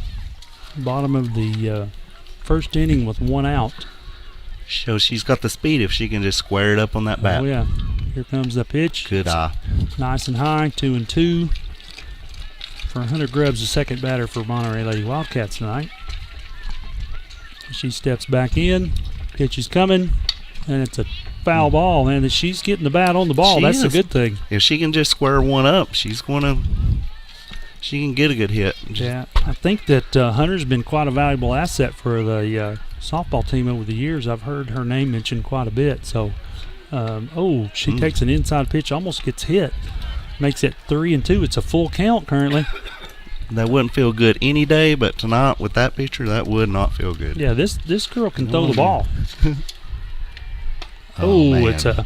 Bottom of the first inning with 1 out. So she's got the speed if she can just square it up on that bat. Oh, yeah. Here comes the pitch. Good eye. Nice and high, 2-2. For Hunter Grubbs, the second batter for Monterey Lady Wildcats tonight. She steps back in. Pitch is coming. And it's a foul ball, man. She's getting the bat on the ball. That's a good thing. If she can just square one up, she can get a good hit. Yeah, I think that Hunter's been quite a valuable asset for the softball team over the years. I've heard her name mentioned quite a bit. So, she takes an inside pitch, almost gets hit. Makes it 3-2. It's a full count currently. That wouldn't feel good any day, but tonight with that pitcher, that would not feel good. Yeah, this girl can throw the ball. Man. It's a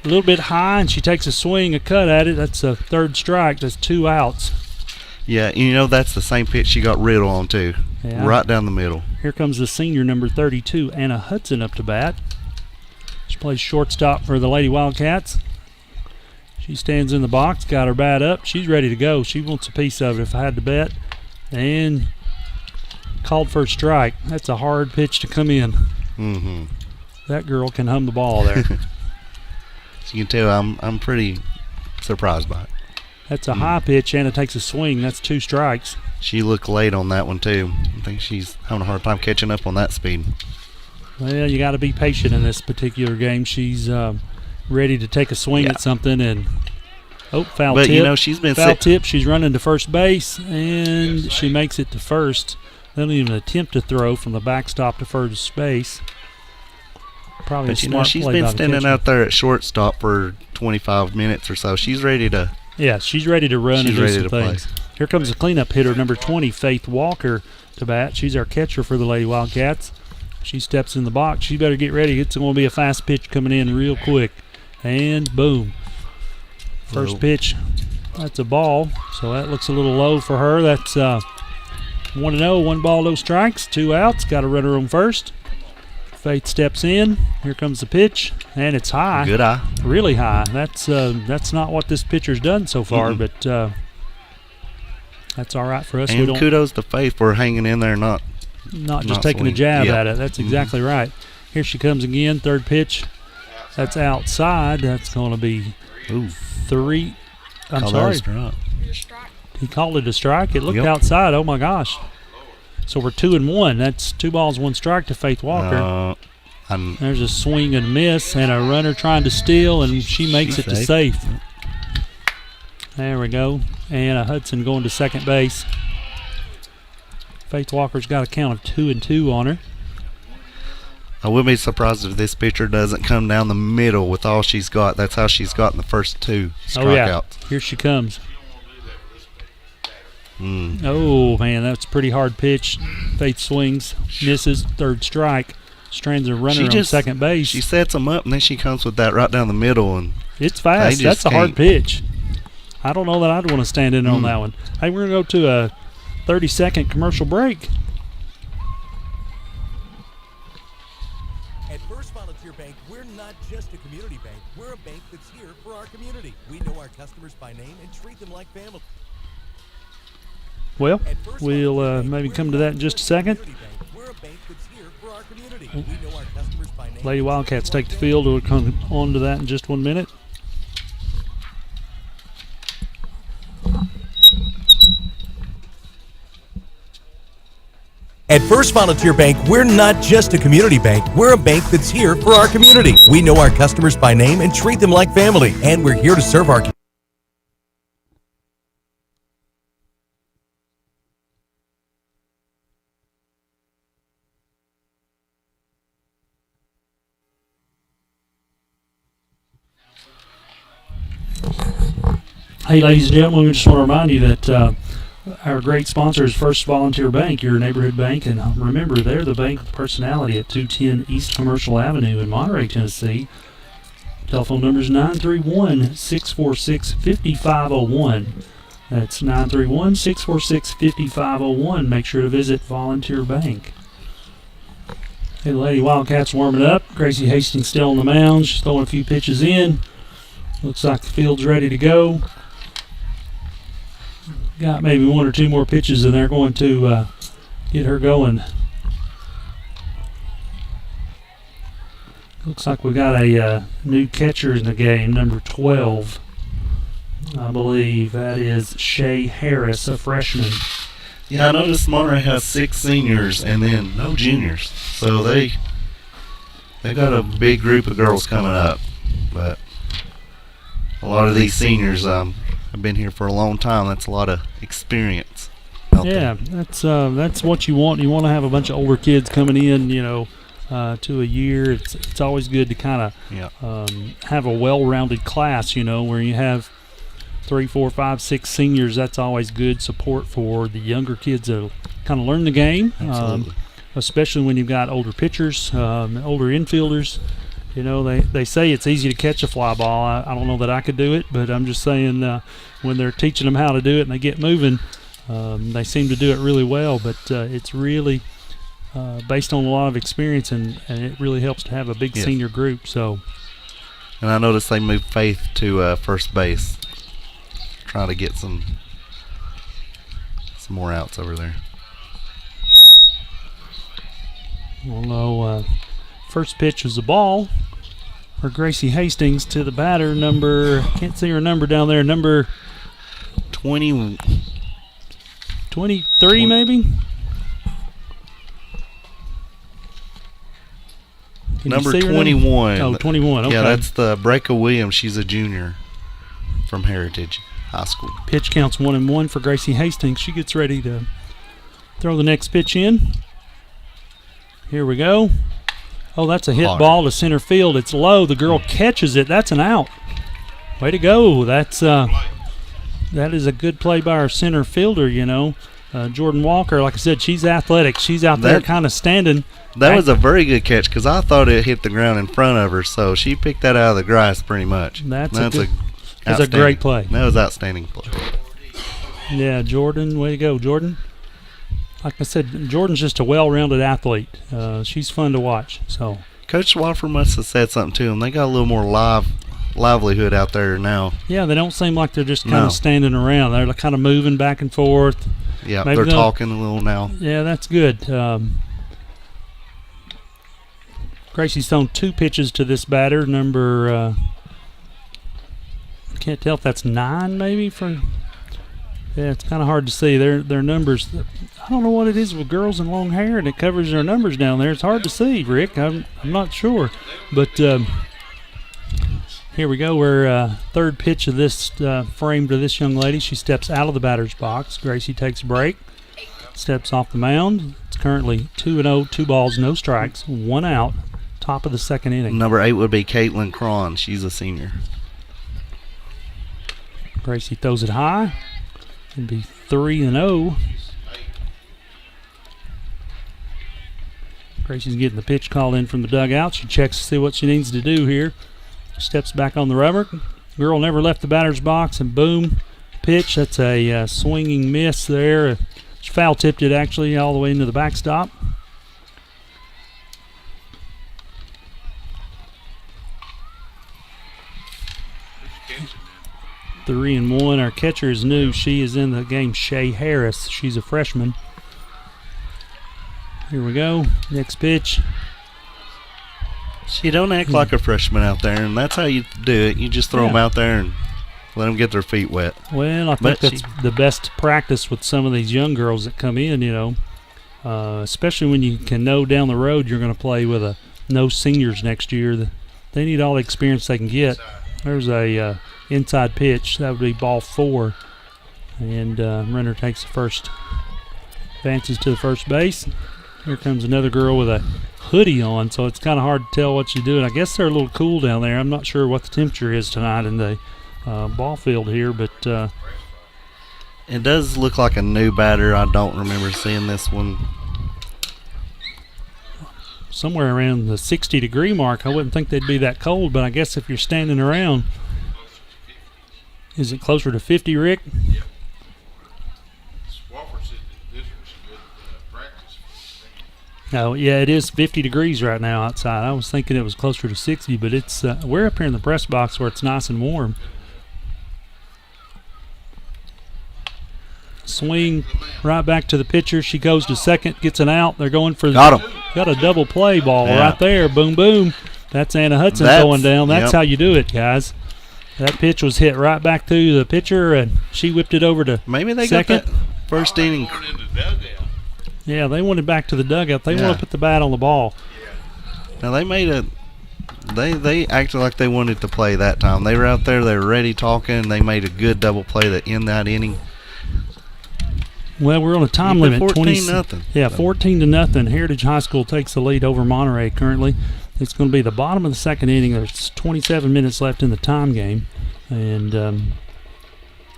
little bit high, and she takes a swing, a cut at it. That's a third strike. That's 2 outs. Yeah, that's the same pitch she got Riddle on too. Yeah. Right down the middle. Here comes the senior, number 32, Anna Hudson, up to bat. She plays shortstop for the Lady Wildcats. She stands in the box, got her bat up. She's ready to go. She wants a piece of it if I had to bet. And called for a strike. That's a hard pitch to come in. Mm-hmm. That girl can hum the ball there. So you can tell I'm pretty surprised by it. That's a high pitch. Anna takes a swing. That's 2 strikes. She looked late on that one too. I think she's having a hard time catching up on that speed. Well, you got to be patient in this particular game. She's ready to take a swing at something, and foul but tip. you know, she's been foul tip. She's running to first base, and she makes it to first. They don't even attempt to throw from the backstop to first base. Probably But a you smart know, she's play been by the standing catcher. out there at shortstop for 25 minutes or so. She's ready to. Yeah, she's ready to run and She's do ready some to play. things. Here comes the cleanup hitter, number 20, Faith Walker, to bat. She's our catcher for the Lady Wildcats. She steps in the box. She better get ready. It's going to be a fast pitch coming in real quick. And boom. First pitch. That's a ball. So that looks a little low for her. That's 1-0. 1 ball, no strikes. 2 outs. Got a runner on first. Faith steps in. Here comes the pitch. And it's high. Good eye. Really high. That's not what this pitcher's done so far, but that's all right for us. And kudos to Faith for hanging in there, not just taking a swinging. jab Yep. at it. That's exactly right. Here she comes again. Third pitch. That's outside. That's going to be 3. I'm Call sorry. that a strike. He called it a strike. It looked Yep. outside. Oh, my gosh. So we're 2-1. That's 2 balls, 1 strike to Faith Walker. There's a swing and miss, and a runner trying to steal, and she makes it to safe. There we go. And a Hudson going to second base. Faith Walker's got a count of 2-2 on her. I wouldn't be surprised if this pitcher doesn't come down the middle with all she's got. That's how she's gotten the first 2 strikeouts. Oh, yeah. Here she comes. Oh, man, that's a pretty hard pitch. Faith swings, misses, third strike. Strands a runner on second base. She sets them up, and then she comes with that right down the middle. And it's fast. That's a hard pitch. I don't know that I'd want to stand in on that one. Hey, we're going to go to a 30-second commercial break. At First Volunteer Bank, we're not just a community bank. We're a bank that's here for our community. We know our customers by name and treat them like family. Well, we'll maybe come to that in just a second. Lady Wildcats take the field. We'll come on to that in just 1 minute. At First Volunteer Bank, we're not just a community bank. We're a bank that's here for our community. We know our customers by name and treat them like family. And we're here to serve our community. Hey, ladies and gentlemen, we just want to remind you that our great sponsor is First Volunteer Bank, your neighborhood bank. And remember, they're the bank with personality at 210 East Commercial Avenue in Monterey, Tennessee. Telephone number is 931-646-5501. That's 931-646-5501. Make sure to visit Volunteer Bank. Hey, the Lady Wildcats warming up. Gracie Hastings still on the mound. She's throwing a few pitches in. Looks like the field's ready to go. Got maybe 1 or 2 more pitches, and they're going to get her going. Looks like we got a new catcher in the game, number 12. I believe that is Shay Harris, a freshman. yeah, I noticed Monterey has 6 seniors and then no juniors, so they got a big group of girls coming up. But a lot of these seniors have been here for a long time. That's a lot of experience. Yeah, that's what you want. You want to have a bunch of older kids coming in, to a year. It's always good to kind of have a well-rounded class, where you have 3, 4, 5, 6 seniors. That's always good support for the younger kids that kind of learn the game. Absolutely. Especially when you've got older pitchers, older infielders. They say it's easy to catch a fly ball. I don't know that I could do it, but I'm just saying when they're teaching them how to do it and they get moving, they seem to do it really well. But it's really based on a lot of experience, and it really helps to have a big senior group. So, and I noticed they moved Faith to first base, trying to get some more outs over there. Well, no. First pitch was a ball for Gracie Hastings to the batter, can't see her number down there, number 23 maybe? Can Number you see her 21. Oh, 21. Okay. Yeah, that's the Breaka Williams. She's a junior from Heritage High School. Pitch counts 1-1 for Gracie Hastings. She gets ready to throw the next pitch in. Here we go. Oh, that's a hit Hard. ball to center field. It's low. The girl catches it. That's an out. Way to go. That is a good play by our center fielder, you know. Jordan Walker, like I said, she's athletic. She's out there kind of standing. That was a very good catch because I thought it hit the ground in front of her, so she picked that out of the grass pretty much. That's a great play. That was outstanding play. Yeah, Jordan, way to go, Jordan. Like I said, Jordan's just a well-rounded athlete. She's fun to watch. So Coach Swafford must have said something to them. They got a little more livelihood out there now. Yeah, they don't seem like they're just kind of standing around. They're kind of moving back and forth. Yeah, they're talking a little now. Yeah, that's good. Gracie's thrown 2 pitches to this batter. Number, I can't tell if that's 9 maybe. Yeah, it's kind of hard to see. Their numbers. I don't know what it is with girls and long hair, and it covers their numbers down there. It's hard to see, Rick. I'm not sure. But here we go. We're third pitch of this frame to this young lady. She steps out of the batter's box. Gracie takes a break, steps off the mound. It's currently 2-0, 2 balls, no strikes, 1 out, top of the second inning. Number 8 would be Caitlin Cron. She's a senior. Gracie throws it high. It'd be 3-0. Gracie's getting the pitch called in from the dugout. She checks to see what she needs to do here. Steps back on the rubber. Girl never left the batter's box, and boom, pitch. That's a swinging miss there. She foul tipped it actually all the way into the backstop. Three and 1. Our catcher is new. She is in the game. Shay Harris. She's a freshman. Here we go. Next pitch. She don't act like a freshman out there, and that's how you do it. You just throw them out there and let them get their feet wet. Well, I think that's the best practice with some of these young girls that come in, you know, especially when you can know down the road you're going to play with no seniors next year. They need all the experience they can get. There's a inside pitch. That would be ball 4. And runner takes the first, advances to the first base. Here comes another girl with a hoodie on, so it's kind of hard to tell what she's doing. I guess they're a little cool down there. I'm not sure what the temperature is tonight in the ball field here, but it does look like a new batter. I don't remember seeing this one. Somewhere around the 60-degree mark. I wouldn't think they'd be that cold, but I guess if you're standing around, is it closer to 50, Rick? Yep. Swafford said that this was a good practice. Oh, yeah, it is 50 degrees right now outside. I was thinking it was closer to 60, but it's we're up here in the press box where it's nice and warm. Swing right back to the pitcher. She goes to second, gets an out. They're going for Got him. Got a double play ball right there. Boom, boom. That's Anna Hudson going down. That's how you do it, guys. That pitch was hit right back to the pitcher, and she whipped it over to maybe they second. got that first inning. Yeah, they wanted back to the dugout. They want to put the bat on the ball. Now they made they acted like they wanted to play that time. They were out there. They were ready talking. They made a good double play to end that inning. Well, we're on a time limit. 14-0. Yeah, 14-0. Heritage High School takes the lead over Monterey currently. It's going to be the bottom of the second inning. There's 27 minutes left in the time game. And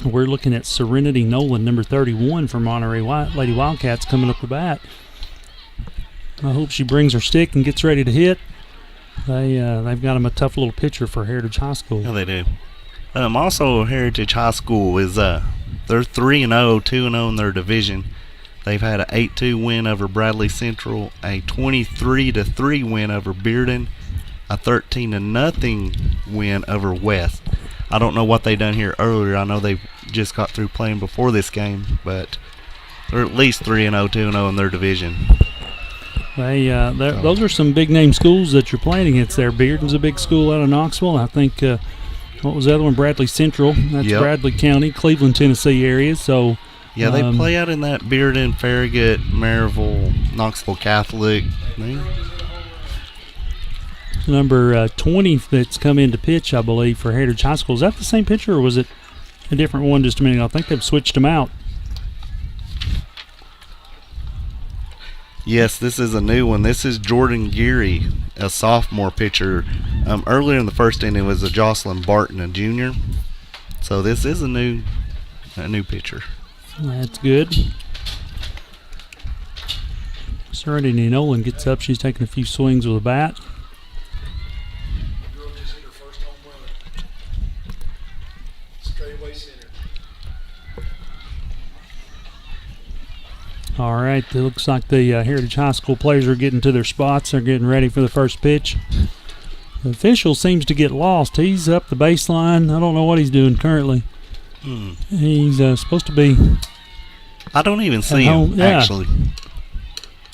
we're looking at Serenity Nolan, number 31 for Monterey Lady Wildcats, coming up the bat. I hope she brings her stick and gets ready to hit. They've got them a tough little pitcher for Heritage High School. Yeah, they do. Also, Heritage High School is they're 3-0, 2-0 in their division. They've had an 8-2 win over Bradley Central, a 23-3 win over Bearden, a 13-0 win over West. I don't know what they done here earlier. I know they just got through playing before this game, but they're at least 3-0, 2-0 in their division. Those are some big name schools that you're playing against there. Bearden's a big school out of Knoxville. I think what was the other one? Bradley Central. That's Bradley County, Cleveland, Tennessee area. So yeah, they play out in that Bearden, Farragut, Maryville, Knoxville Catholic. number 20 that's come into pitch, I believe, for Heritage High School. Is that the same pitcher, or was it a different one just a minute ago? I think they've switched them out. Yes, this is a new one. This is Jordan Geary, a sophomore pitcher. Earlier in the first inning was a Jocelyn Barton, a junior. So this is a new pitcher. That's good. Serenity Nolan gets up. She's taking a few swings with a bat. Girl just hit her first home run. Straightaway center. All right, it looks like the Heritage High School players are getting to their spots. They're getting ready for the first pitch. The official seems to get lost. He's up the baseline. I don't know what he's doing currently. He's supposed to be. I don't even see him, actually.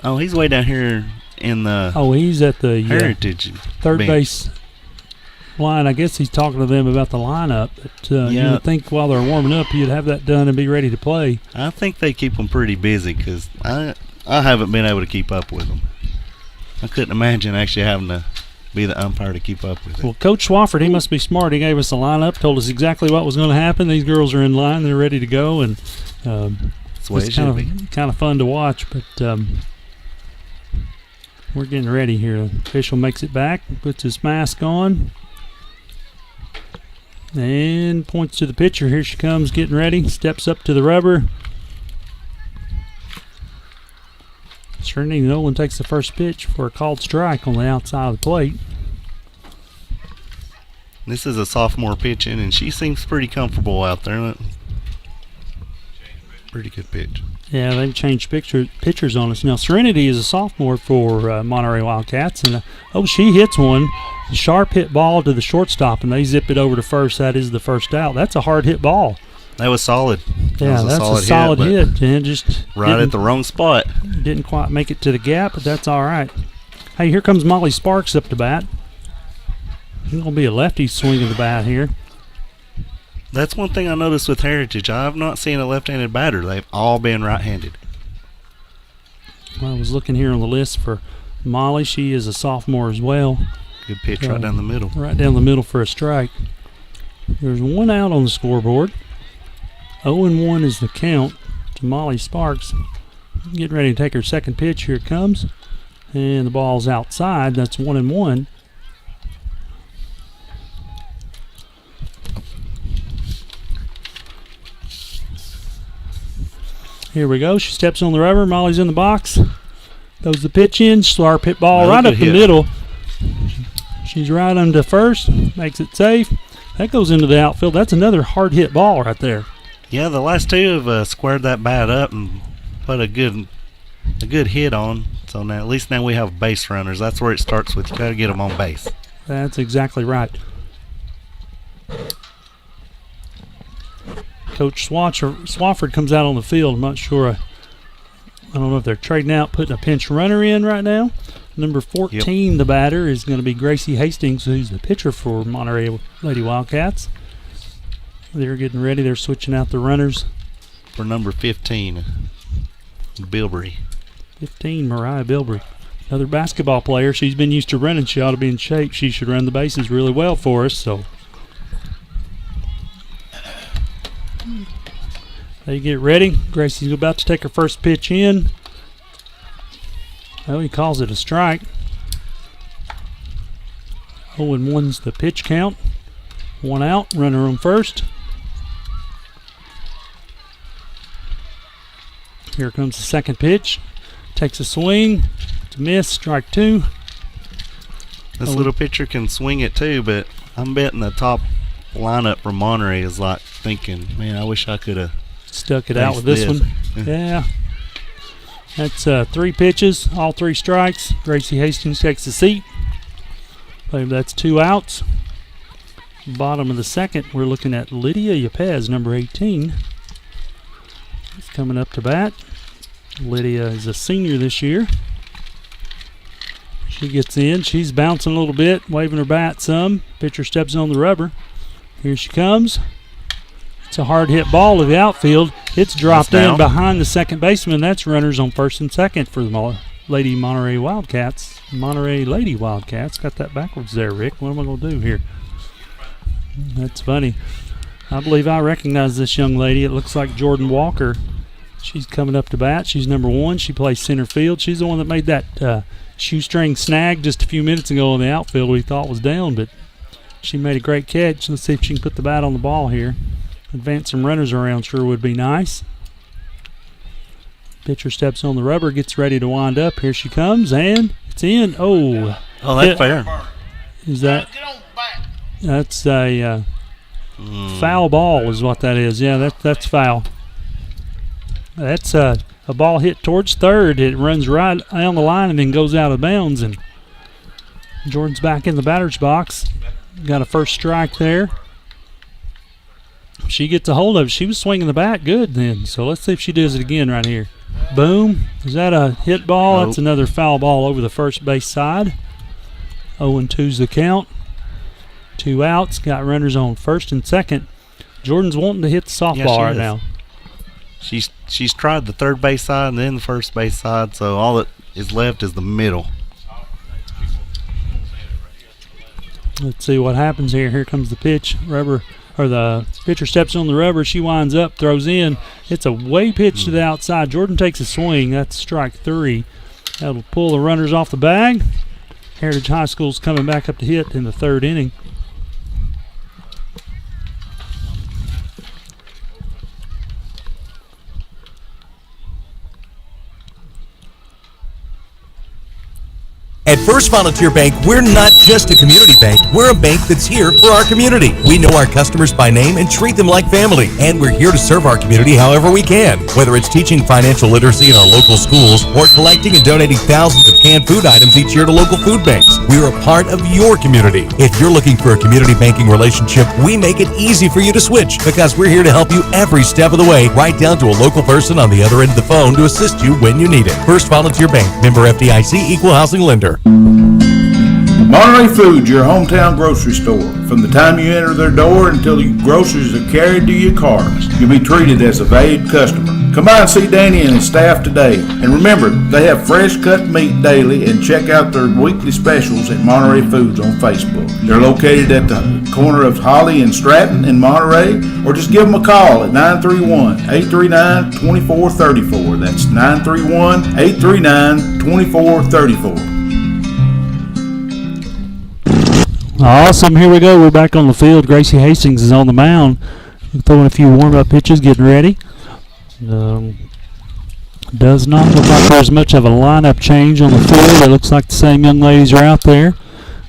Oh, he's way down here in the he's at the Heritage third bench. base line. I guess he's talking to them about the lineup. But you would think while they're warming up, you'd have that done and be ready to play. I think they keep them pretty busy because I haven't been able to keep up with them. I couldn't imagine actually having to be the umpire to keep up with it. Well, Coach Swafford, he must be smart. He gave us the lineup, told us exactly what was going to happen. These girls are in line. They're ready to go. And That's the way it should be. Kind of fun to watch, but we're getting ready here. The official makes it back, puts his mask on, and points to the pitcher. Here she comes, getting ready, steps up to the rubber. Serenity Nolan takes the first pitch for a called strike on the outside of the plate. This is a sophomore pitching, and she seems pretty comfortable out there. Pretty good pitch. Yeah, they've changed pitchers on us. Now, Serenity is a sophomore for Monterey Wildcats, and she hits one. A sharp hit ball to the shortstop, and they zip it over to first. That is the first out. That's a hard hit ball. That was solid. Yeah, that's a solid hit. And just right at the wrong spot. Didn't quite make it to the gap, but that's all right. Hey, here comes Molly Sparks up to bat. He's going to be a lefty swinging the bat here. That's one thing I noticed with Heritage. I've not seen a left-handed batter. They've all been right-handed. Well, I was looking here on the list for Molly. She is a sophomore as well. Good pitch right down the middle. Right down the middle for a strike. There's one out on the scoreboard. 0-1 is the count to Molly Sparks. Getting ready to take her second pitch. Here it comes. And the ball's outside. That's 1-1. Here we go. She steps on the rubber. Molly's in the box. Goes the pitch in. Sharp hit ball right up the middle. She's right under first. Makes it safe. That goes into the outfield. That's another hard hit ball right there. Yeah, the last two have squared that bat up and put a good hit on. So now at least now we have base runners. That's where it starts with. You got to get them on base. That's exactly right. Coach Swafford comes out on the field. I'm not sure. I don't know if they're trading out, putting a pinch runner in right now. Number 14, the batter, is going to be Gracie Hastings, who's the pitcher for Monterey Lady Wildcats. They're getting ready. They're switching out the runners. For number 15, Bilbrey. 15, Mariah Bilbrey. Another basketball player. She's been used to running. She ought to be in shape. She should run the bases really well for us. So they get ready. Gracie's about to take her first pitch in. Well, he calls it a strike. 0-1's the pitch count. One out, runner on first. Here comes the second pitch. Takes a swing. It's a miss, strike two. This little pitcher can swing it too, but I'm betting the top lineup from Monterey is like thinking, man, I wish I could have stuck it out with this one. Yeah. That's 3 pitches, all 3 strikes. Gracie Hastings takes the seat. I believe that's 2 outs. Bottom of the second, we're looking at Lydia Yepez, number 18. She's coming up to bat. Lydia is a senior this year. She gets in. She's bouncing a little bit, waving her bat some. Pitcher steps on the rubber. Here she comes. It's a hard hit ball to the outfield. It's dropped in behind the second baseman. That's runners on first and second for the Lady Monterey Wildcats. Monterey Lady Wildcats. Got that backwards there, Rick. What am I going to do here? That's funny. I believe I recognize this young lady. It looks like Jordan Walker. She's coming up to bat. She's number 1. She plays center field. She's the one that made that shoestring snag just a few minutes ago in the outfield we thought was down, but she made a great catch. Let's see if she can put the bat on the ball here. Advance some runners around sure would be nice. Pitcher steps on the rubber, gets ready to wind up. Here she comes, and it's in. Oh, that's fair. Is that? That's a foul ball is what that is. Yeah, that's foul. That's a ball hit towards third. It runs right on the line and then goes out of bounds. And Jordan's back in the batter's box. Got a first strike there. She gets a hold of it. She was swinging the bat good then. So let's see if she does it again right here. Boom. Is that a hit ball? Nope. That's another foul ball over the first base side. 0-2's the count. 2 outs. Got runners on first and second. Jordan's wanting to hit the softball right now. She's tried the third base side and then the first base side, so all that is left is the middle. Let's see what happens here. Here comes the pitch. The pitcher steps on the rubber. She winds up, throws in. It's a way pitch to the outside. Jordan takes a swing. That's strike 3. That'll pull the runners off the bag. Heritage High School's coming back up to hit in the 3rd inning. At First Volunteer Bank, we're not just a community bank, we're a bank that's here for our community. We know our customers by name and treat them like family, and we're here to serve our community however we can. Whether it's teaching financial literacy in our local schools or collecting and donating thousands of canned food items each year to local food banks, we're a part of your community. If you're looking for a community banking relationship, we make it easy for you to switch because we're here to help you every step of the way, right down to a local person on the other end of the phone to assist you when you need it. First Volunteer Bank, member FDIC, equal housing lender. Monterey Foods, your hometown grocery store. From the time you enter their door until your groceries are carried to your car, you'll be treated as a valued customer. Come by and see Danny and his staff today. And remember, they have fresh cut meat daily, and check out their weekly specials at Monterey Foods on Facebook. They're located at the corner of Holly and Stratton in Monterey, or just give them a call at 931-839-2434. That's 931-839-2434. Awesome. Here we go. We're back on the field. Gracie Hastings is on the mound, throwing a few warm-up pitches, getting ready. Does not look like there's much of a lineup change on the field. It looks like the same young ladies are out there.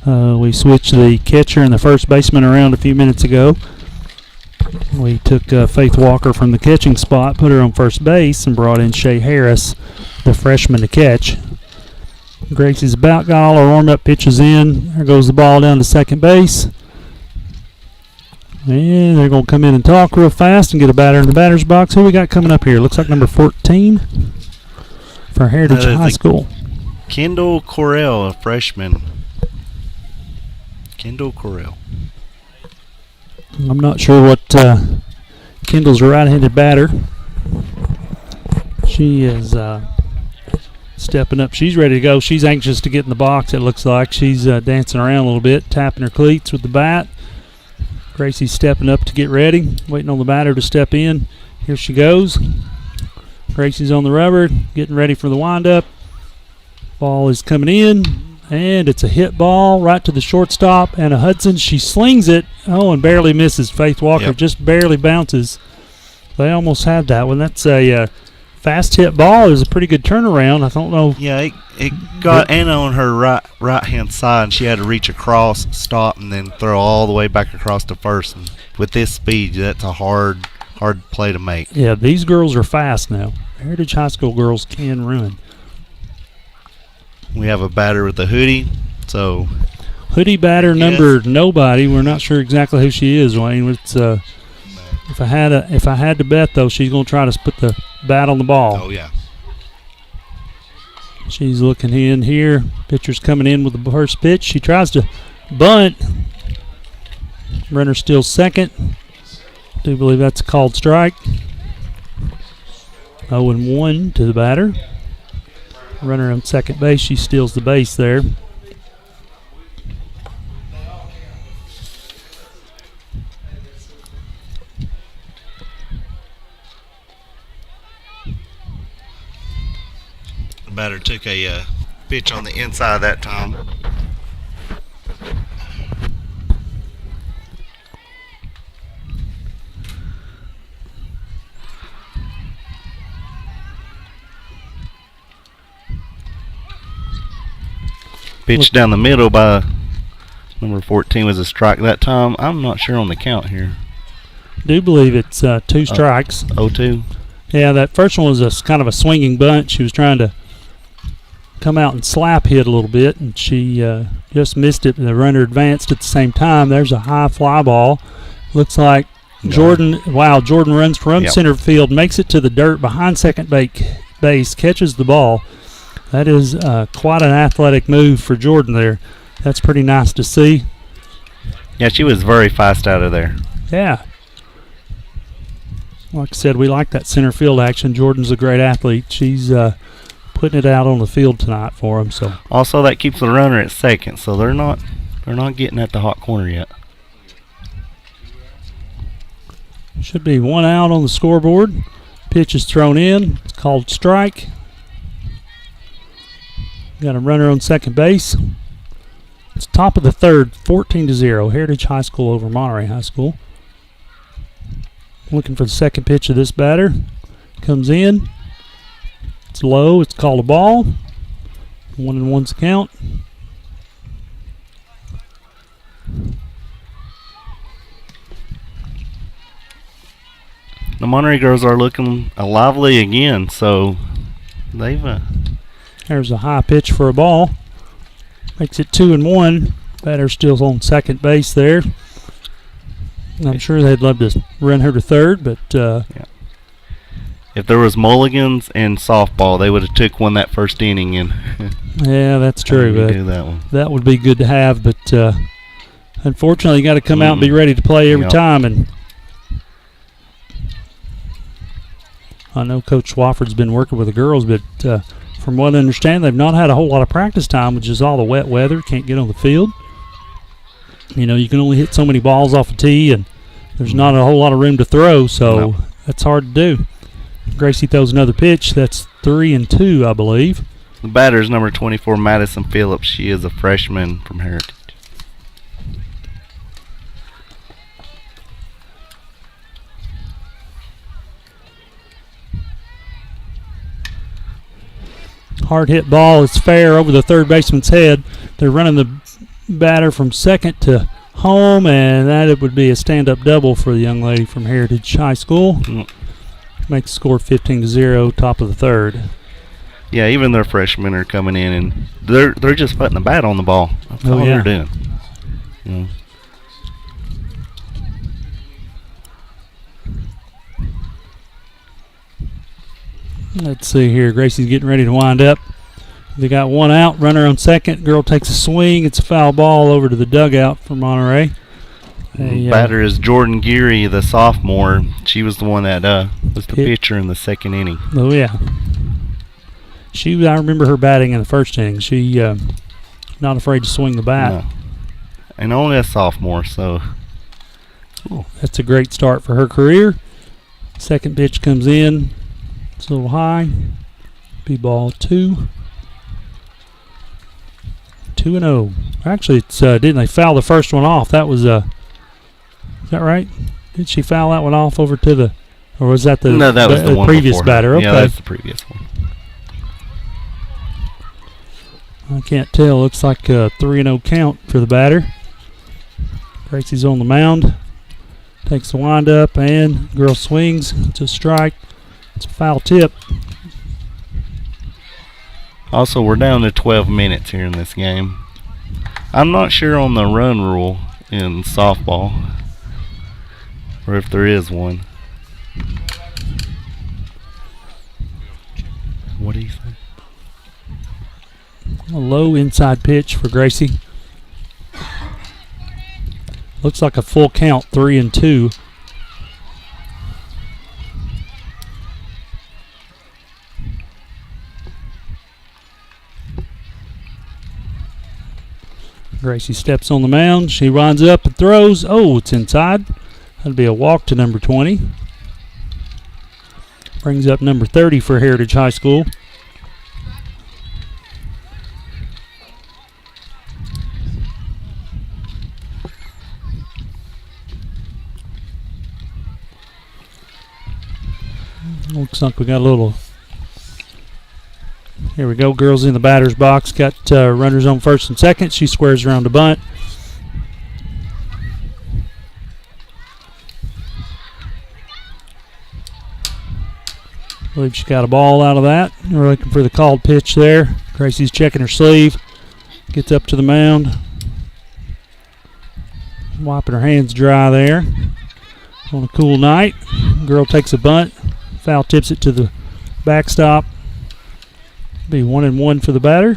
We switched the catcher and the first baseman around a few minutes ago. We took Faith Walker from the catching spot, put her on first base, and brought in Shay Harris, the freshman, to catch. Gracie's about got all her warm-up pitches in. There goes the ball down to second base. And they're going to come in and talk real fast and get a batter in the batter's box. Who we got coming up here? Looks like number 14 for Heritage High School. Kendall Correll, a freshman. Kendall Correll. I'm not sure what Kendall's a right-handed batter. She is stepping up. She's ready to go. She's anxious to get in the box, it looks like. She's dancing around a little bit, tapping her cleats with the bat. Gracie's stepping up to get ready, waiting on the batter to step in. Here she goes. Gracie's on the rubber, getting ready for the windup. Ball is coming in, and it's a hit ball right to the shortstop. Anna Hudson, she slings it. Oh, and barely misses. Faith Walker just barely bounces. They almost had that one. That's a fast hit ball. It was a pretty good turnaround. I don't know. Yeah, it got Anna on her right hand side, and she had to reach across, stop, and then throw all the way back across to first. And with this speed, that's a hard play to make. Yeah, these girls are fast now. Heritage High School girls can run. We have a batter with a hoodie, so hoodie batter number nobody. We're not sure exactly who she is, Wayne. It's if I had to bet though, she's gonna try to put the bat on the ball. Oh yeah. She's looking in here. Pitcher's coming in with the first pitch. She tries to bunt. Runner still second. Do believe that's a called strike. 0-1 to the batter. Runner on second base. She steals the base there. The batter took a pitch on the inside that time. Pitch down the middle by number 14 was a strike that time. I'm not sure on the count here. Do believe it's 2 strikes. 0-2. Yeah, that first one was a kind of a swinging bunt. She was trying to come out and slap hit a little bit, and she just missed it. The runner advanced at the same time. There's a high fly ball. Looks like Jordan. Wow, Jordan runs from center field, makes it to the dirt behind second base, catches the ball. That is quite an athletic move for Jordan there. That's pretty nice to see. Yeah, she was very fast out of there. Yeah. Like I said, we like that center field action. Jordan's a great athlete. She's putting it out on the field tonight for him. So also that keeps the runner at second, so they're not getting at the hot corner yet. Should be 1 out on the scoreboard. Pitch is thrown in. It's called strike. Got a runner on second base. It's top of the third, 14-0. Heritage High School over Monterey High School. Looking for the second pitch of this batter. Comes in. It's low. It's called a ball. 1-1's the count. The Monterey girls are looking lively again, so they've There's a high pitch for a ball. Makes it 2-1. Batter still on second base there. I'm sure they'd love to run her to third, but if there was mulligans and softball, they would have took one that first inning. And yeah, that's true. Do that one. That would be good to have, but unfortunately, you got to come out and be ready to play every time. And I know Coach Swafford's been working with the girls, but from what I understand, they've not had a whole lot of practice time, which is all the wet weather. Can't get on the field. You know, you can only hit so many balls off a tee, and there's not a whole lot of room to throw, so that's hard to do. Gracie throws another pitch. That's 3-2, I believe. The batter's number 24, Madison Phillips. She is a freshman from Heritage. Hard hit ball. It's fair over the third baseman's head. They're running the batter from second to home, and that it would be a stand-up double for the young lady from Heritage High School. Makes the score 15-0, top of the third. Yeah, even their freshmen are coming in, and they're just putting the bat on the ball. That's all they're doing. You know. Let's see here. Gracie's getting ready to wind up. They got 1 out. Runner on second. Girl takes a swing. It's a foul ball over to the dugout for Monterey. Batter is Jordan Geary, the sophomore. She was the one that was the pitcher in the second inning. Oh, yeah. I remember her batting in the first inning. She not afraid to swing the bat. No. And only a sophomore, so. That's a great start for her career. Second pitch comes in. It's a little high. Be ball 2. 2-0. Actually, it's didn't they foul the first one off? That was is that right? Did she foul that one off over to the, or was that the no? That was the one previous batter? Okay, yeah, that's the previous one. I can't tell. Looks like a 3-0 count for the batter. Gracie's on the mound. Takes the wind up and girl swings. It's a strike. It's a foul tip. Also, we're down to 12 minutes here in this game. I'm not sure on the run rule in softball, or if there is one. What do you think? A low inside pitch for Gracie. Looks like a full count, 3-2. Gracie steps on the mound. She winds up and throws. Oh, it's inside. That'll be a walk to number 20. Brings up number 30 for Heritage High School. Looks like we got a little. Here we go. Girls in the batter's box. Got runners on first and second. She squares around the bunt. I believe she got a ball out of that. We're looking for the called pitch there. Gracie's checking her sleeve. Gets up to the mound. Wiping her hands dry there. On a cool night. Girl takes a bunt. Foul tips it to the backstop. Be 1-1 for the batter.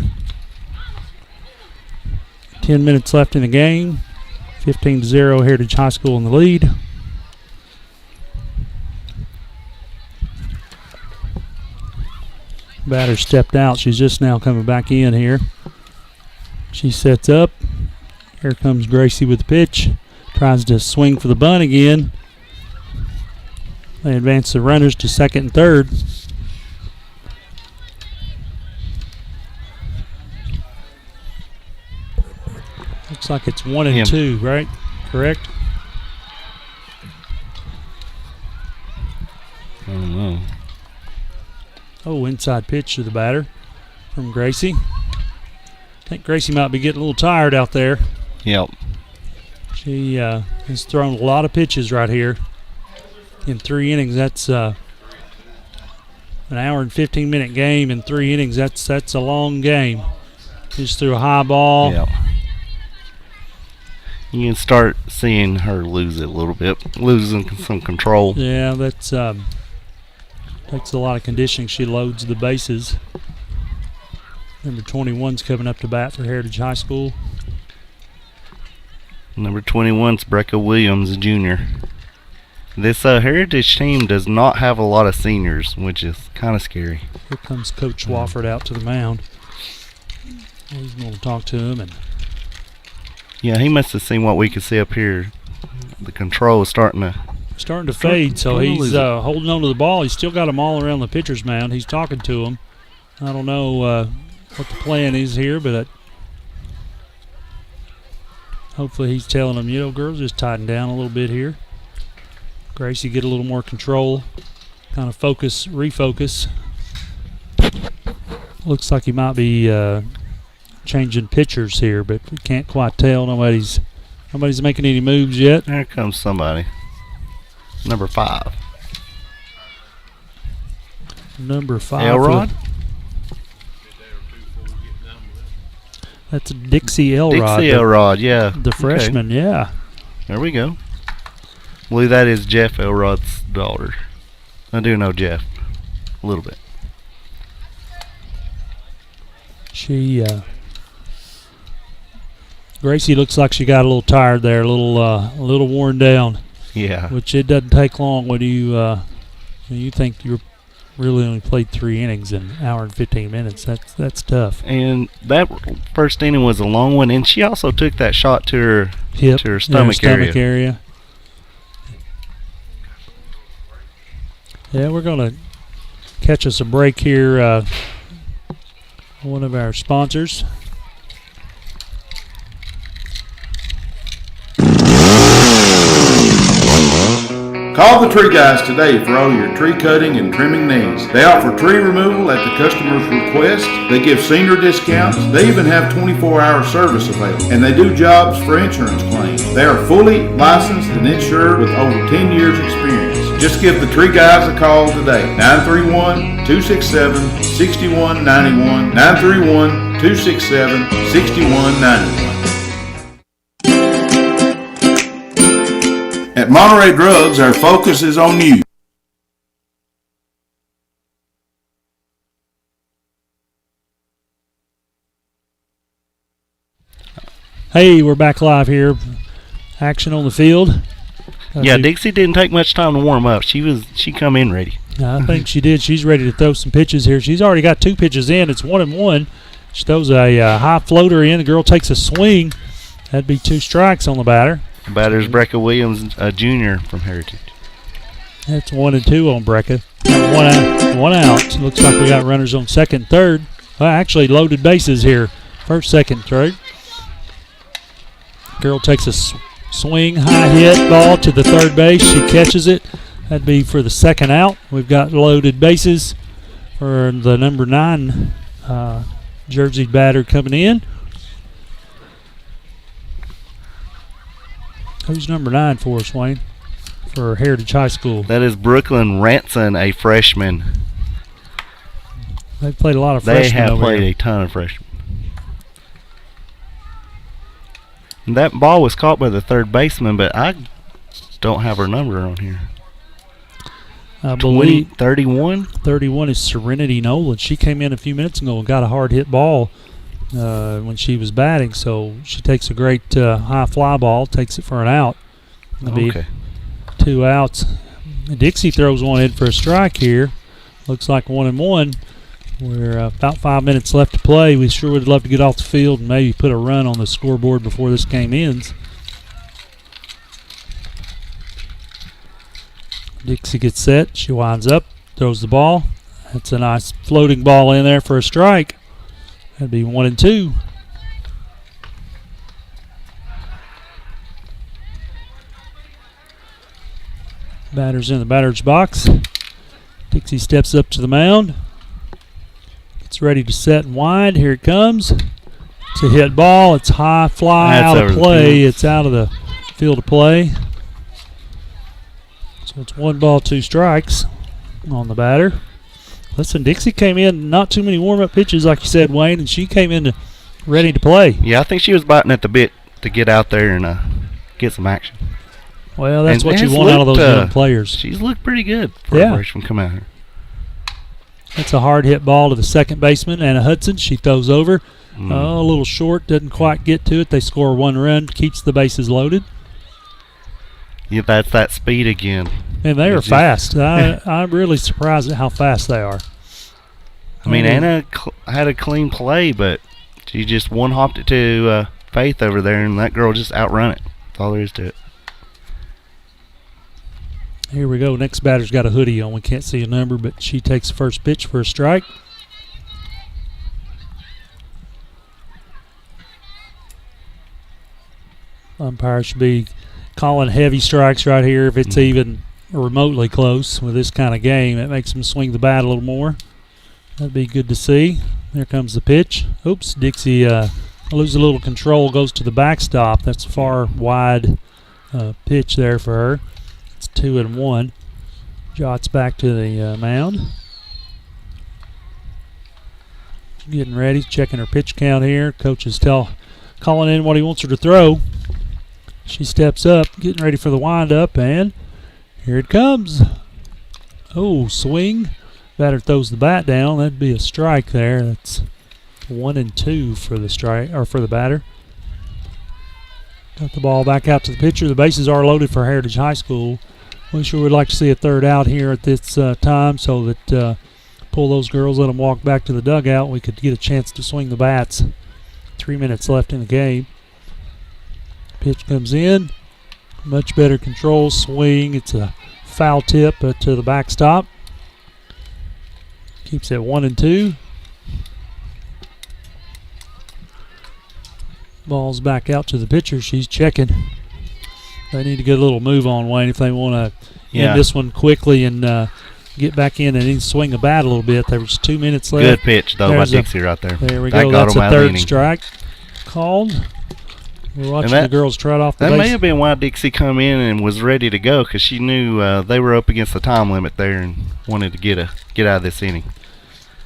10 minutes left in the game. 15-0 Heritage High School in the lead. Batter stepped out. She's just now coming back in here. She sets up. Here comes Gracie with the pitch. Tries to swing for the bunt again. They advance the runners to second and third. Looks like it's 1-2, right? Correct? I don't know. Oh, inside pitch to the batter from Gracie. I think Gracie might be getting a little tired out there. Yep. She has thrown a lot of pitches right here in 3 innings. That's an hour and 15-minute game in 3 innings. That's a long game. Just threw a high ball. Yep. You can start seeing her lose it a little bit, losing some control. Yeah, that's takes a lot of conditioning. She loads the bases. Number 21's coming up to bat for Heritage High School. Number 21's Brecca Williams, Jr. This Heritage team does not have a lot of seniors, which is kind of scary. Here comes Coach Swafford out to the mound. He's going to talk to him. And Yeah, he must have seen what we could see up here. The control is starting to fade, so he's holding on to the ball. He's still got them all around the pitcher's mound. He's talking to them. I don't know what the plan is here, but hopefully he's telling them, girls, just tighten down a little bit here. Gracie, get a little more control. Kind of refocus. Looks like he might be changing pitchers here, but we can't quite tell. Nobody's making any moves yet. There comes somebody. Number 5. Number 5. Elrod? That's Dixie Elrod. Dixie Elrod, yeah. The freshman, yeah. There we go. I believe that is Jeff Elrod's daughter. I do know Jeff a little bit. Gracie looks like she got a little tired there, a little worn down. Yeah. Which it doesn't take long when you think you're really only played 3 innings in an hour and 15 minutes. That's tough. And that first inning was a long one, and she also took that shot to her hip, to her stomach area. Yeah, we're gonna catch us a break here. One of our sponsors. Call the Tree Guys today for all your tree cutting and trimming needs. They offer tree removal at the customer's request. They give senior discounts. They even have 24-hour service available. And they do jobs for insurance claims. They are fully licensed and insured with over 10 years experience. Just give the Tree Guys a call today. 931-267-6191. 931-267-6191. At Monterey Drugs, our focus is on you. Hey, we're back live here. Action on the field. Yeah, Dixie didn't take much time to warm up. She come in ready. I think she did. She's ready to throw some pitches here. She's already got 2 pitches in. It's 1-1. She throws a high floater in. The girl takes a swing. That'd be 2 strikes on the batter. Batter's Brecca Williams, a junior from Heritage. That's 1 and 2 on Brecca. 1 out. 1 out. Looks like we got runners on second, third. Well, actually, loaded bases here. First, second, third. Girl takes a swing, high hit ball to the third base. She catches it. That'd be for the second out. We've got loaded bases for the number 9 jersey batter coming in. Who's number 9 for us, Wayne? For Heritage High School. That is Brooklyn Ranson, a freshman. They've played a lot of They freshmen have over played here. a ton of freshmen. And that ball was caught by the third baseman, but I don't have her number on here. I believe 31? 31 is Serenity Nolan. She came in a few minutes ago and got a hard hit ball when she was batting. So she takes a great high fly ball, takes it for an out. That'll be Okay. 2 outs. Dixie throws one in for a strike here. Looks like 1 and 1. We're about 5 minutes left to play. We sure would love to get off the field and maybe put a run on the scoreboard before this game ends. Dixie gets set. She winds up, throws the ball. That's a nice floating ball in there for a strike. That'd be 1 and 2. Batter's in the batter's box. Dixie steps up to the mound. Gets ready to set and wind. Here it comes. It's a hit ball. It's high fly That's out over of the play. field. It's out of the field of play. So it's 1 ball, 2 strikes on the batter. Listen, Dixie came in not too many warm-up pitches, like you said, Wayne, and she came in ready to play. Yeah, I think she was biting at the bit to get out there and get some action. Well, that's And what you has want out of those looked, young players. She's looked pretty good for Yeah. a freshman come out here. That's a hard hit ball to the second baseman, Anna Hudson. She throws over. A little short, doesn't quite get to it. They score 1 run, keeps the bases loaded. Yeah, that's that speed again. And they are It's just- fast. I'm really surprised at how fast they are. I mean, Anna had a clean play, but she just one-hopped it to Faith over there, and that girl just outrun it. That's all there is to it. Here we go. Next batter's got a hoodie on. We can't see a number, but she takes the first pitch for a strike. Umpire should be calling heavy strikes right here if it's even remotely close with this kind of game. It makes them swing the bat a little more. That'd be good to see. There comes the pitch. Oops, Dixie loses a little control, goes to the backstop. That's a far wide pitch there for her. It's 2 and 1. Jots back to the mound. Getting ready, checking her pitch count here. Coach is calling in what he wants her to throw. She steps up, getting ready for the windup, and here it comes. Oh, swing. Batter throws the bat down. That'd be a strike there. That's 1 and 2 for the strike or for the batter. Got the ball back out to the pitcher. The bases are loaded for Heritage High School. We sure would like to see a third out here at this time so that pull those girls, let them walk back to the dugout. We could get a chance to swing the bats. 3 minutes left in the game. Pitch comes in. Much better control. Swing. It's a foul tip to the backstop. Keeps it 1 and 2. Ball's back out to the pitcher. She's checking. They need to get a little move on, Wayne, if they want to end this one quickly and get back in and then swing a bat a little bit. There was 2 minutes left. Good pitch, though, by There's Dixie right there. There we That go. got That's them a out of the third inning. strike called. We're watching that- the girls trot off the That base. may have been why Dixie come in and was ready to go, because she knew they were up against the time limit there and wanted to get out of this inning.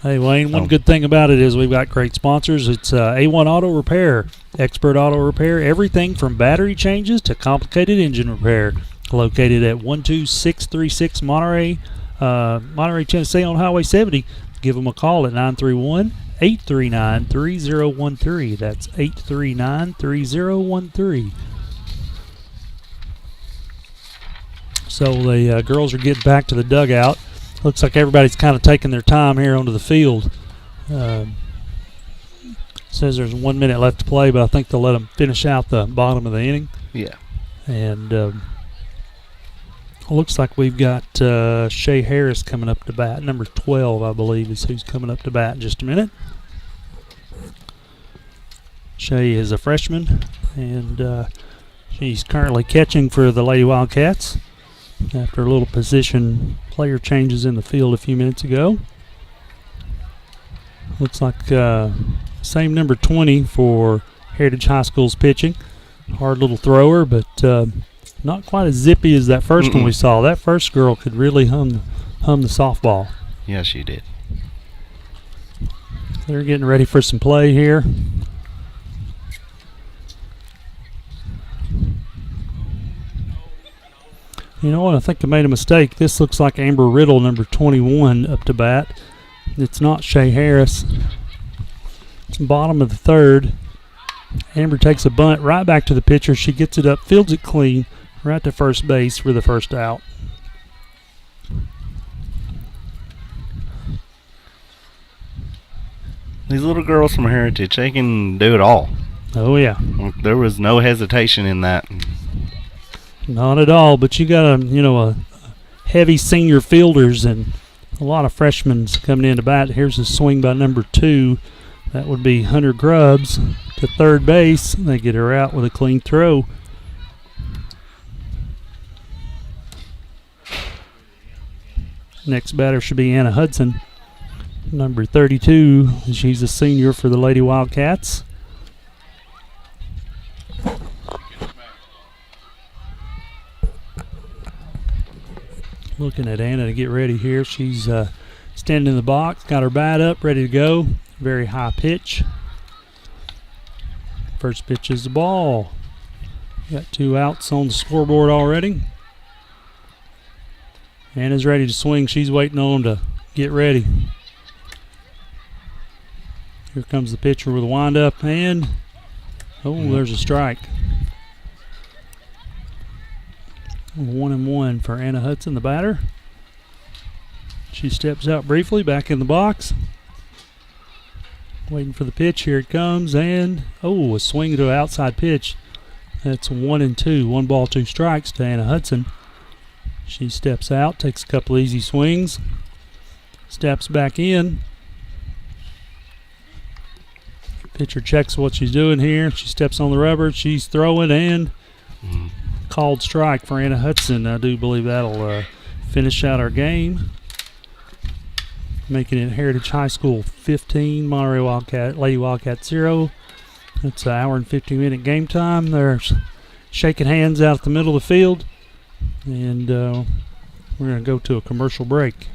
Hey, Wayne, one Oh. good thing about it is we've got great sponsors. It's A1 Auto Repair, expert auto repair, everything from battery changes to complicated engine repair. Located at 12636 Monterey, Tennessee on Highway 70. Give them a call at 931-839-3013. That's 839-3013. So the girls are getting back to the dugout. Looks like everybody's kind of taking their time here onto the field. Says there's 1 minute left to play, but I think they'll let them finish out the bottom of the inning. Yeah. And looks like we've got Shay Harris coming up to bat. Number 12, I believe, is who's coming up to bat in just a minute. Shay is a freshman, and she's currently catching for the Lady Wildcats after a little position player changes in the field a few minutes ago. Looks like same number 20 for Heritage High School's pitching. Hard little thrower, but not quite as zippy as that first one we saw. That first girl could really hum the softball. Yeah, she did. They're getting ready for some play here. You know what? I think I made a mistake. This looks like Amber Riddle, number 21, up to bat. It's not Shay Harris. It's bottom of the third. Amber takes a bunt right back to the pitcher. She gets it up, fields it clean, right to first base for the first out. These little girls from Heritage, they can do it all. Oh, yeah. There was no hesitation in that. Not at all, but you got a heavy senior fielders and a lot of freshmen coming in to bat. Here's a swing by number 2. That would be Hunter Grubbs to third base. They get her out with a clean throw. Next batter should be Anna Hudson, number 32. She's a senior for the Lady Wildcats. Looking at Anna to get ready here. She's standing in the box, got her bat up, ready to go. Very high pitch. First pitch is the ball. Got 2 outs on the scoreboard already. Anna's ready to swing. She's waiting on them to get ready. Here comes the pitcher with a windup, and there's a strike. 1-1 for Anna Hudson, the batter. She steps out briefly, back in the box. Waiting for the pitch. Here it comes, and a swing to an outside pitch. That's 1-2. 1 ball, 2 strikes to Anna Hudson. She steps out, takes a couple easy swings, steps back in. Pitcher checks what she's doing here. She steps on the rubber. She's throwing, and called strike for Anna Hudson. I do believe that'll finish out our game, making it Heritage High School 15, Monterey Lady Wildcat 0. It's an hour and 50-minute game time. They're shaking hands out at the middle of the field, and we're going to go to a commercial break.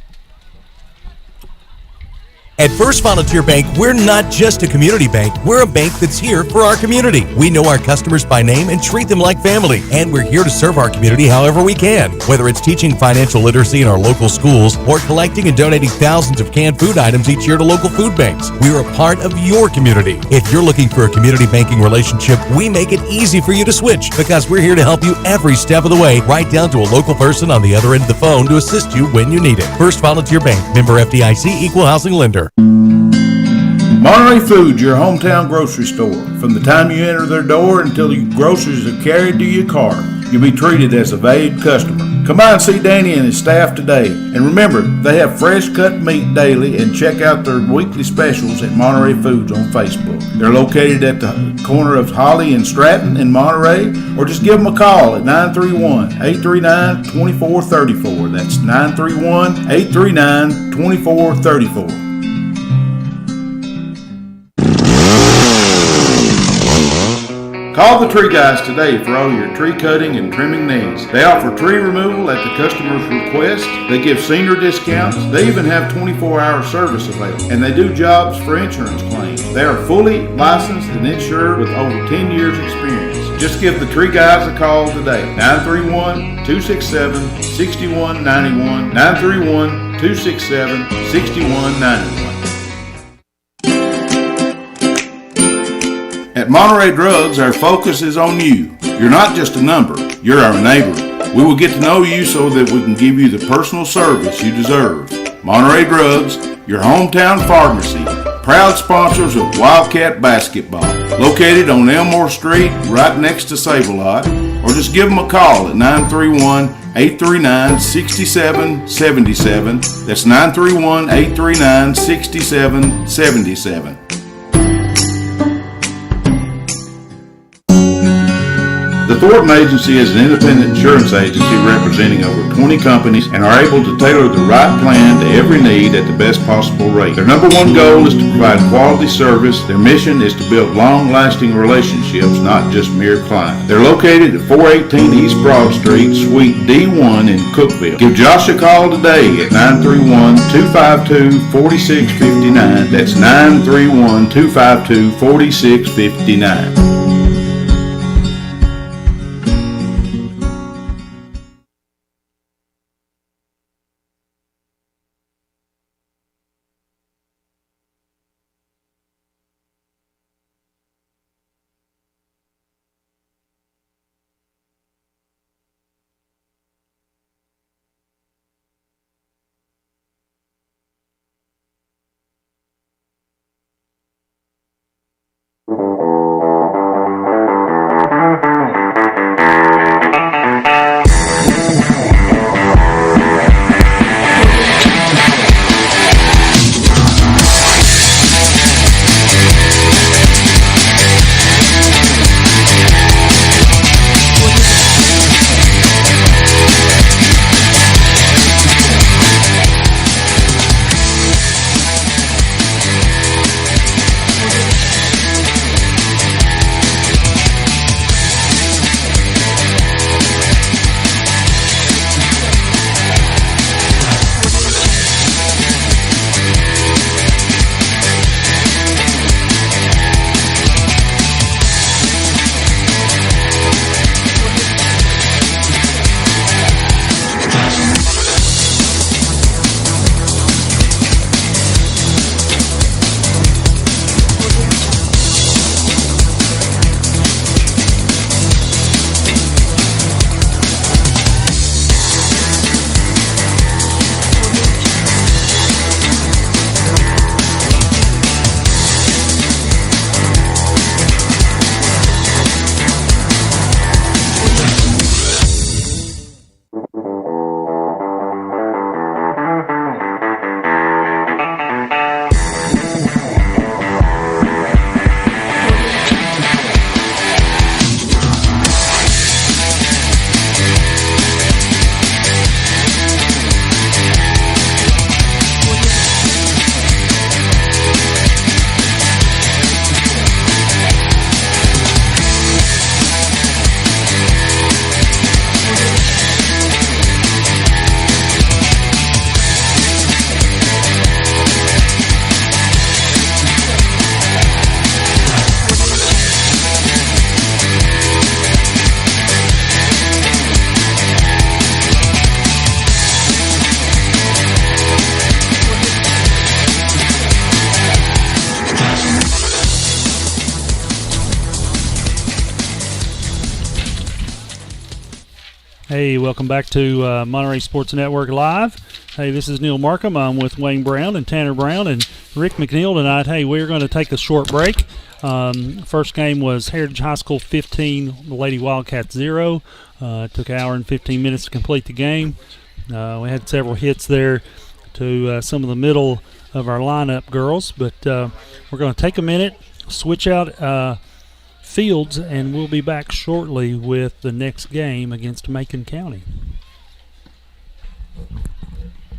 At First Volunteer Bank, we're not just a community bank, we're a bank that's here for our community. We know our customers by name and treat them like family, and we're here to serve our community however we can. Whether it's teaching financial literacy in our local schools or collecting and donating thousands of canned food items each year to local food banks, we're a part of your community. If you're looking for a community banking relationship, we make it easy for you to switch because we're here to help you every step of the way, right down to a local person on the other end of the phone to assist you when you need it. First Volunteer Bank, member FDIC, equal housing lender. Monterey Foods, your hometown grocery store. From the time you enter their door until your groceries are carried to your car, you'll be treated as a valued customer. Come by and see Danny and his staff today. And remember, they have fresh cut meat daily, and check out their weekly specials at Monterey Foods on Facebook. They're located at the corner of Holly and Stratton in Monterey, or just give them a call at 931-839-2434. That's 931-839-2434. Call the Tree Guys today for all your tree cutting and trimming needs. They offer tree removal at the customer's request. They give senior discounts. They even have 24-hour service available. And they do jobs for insurance claims. They are fully licensed and insured with over 10 years experience. Just give the Tree Guys a call today. 931-267-6191. 931-267-6191. At Monterey Drugs, our focus is on you. You're not just a number, you're our neighbor. We will get to know you so that we can give you the personal service you deserve. Monterey Drugs, your hometown pharmacy, proud sponsors of Wildcat Basketball. Located on Elmore Street, right next to Save-A-Lot, or just give them a call at 931-839-6777. That's 931-839-6777. The Thornton Agency is an independent insurance agency representing over 20 companies and are able to tailor the right plan to every need at the best possible rate. Their number one goal is to provide quality service. Their mission is to build long-lasting relationships, not just mere clients. They're located at 418 East Broad Street, Suite D1 in Cookeville. Give Josh a call today at 931-252-4659. That's 931-252-4659. Hey, welcome back to Monterey Sports Network Live. Hey, this is Neil Markham. I'm with Wayne Brown and Tanner Brown and Rick McNeil tonight. Hey, we're going to take a short break. First game was Heritage High School 15, the Lady Wildcats 0. It took an hour and 15 minutes to complete the game. We had several hits there to some of the middle of our lineup girls, but we're going to take a minute, switch out fields, and we'll be back shortly with the next game against Macon County.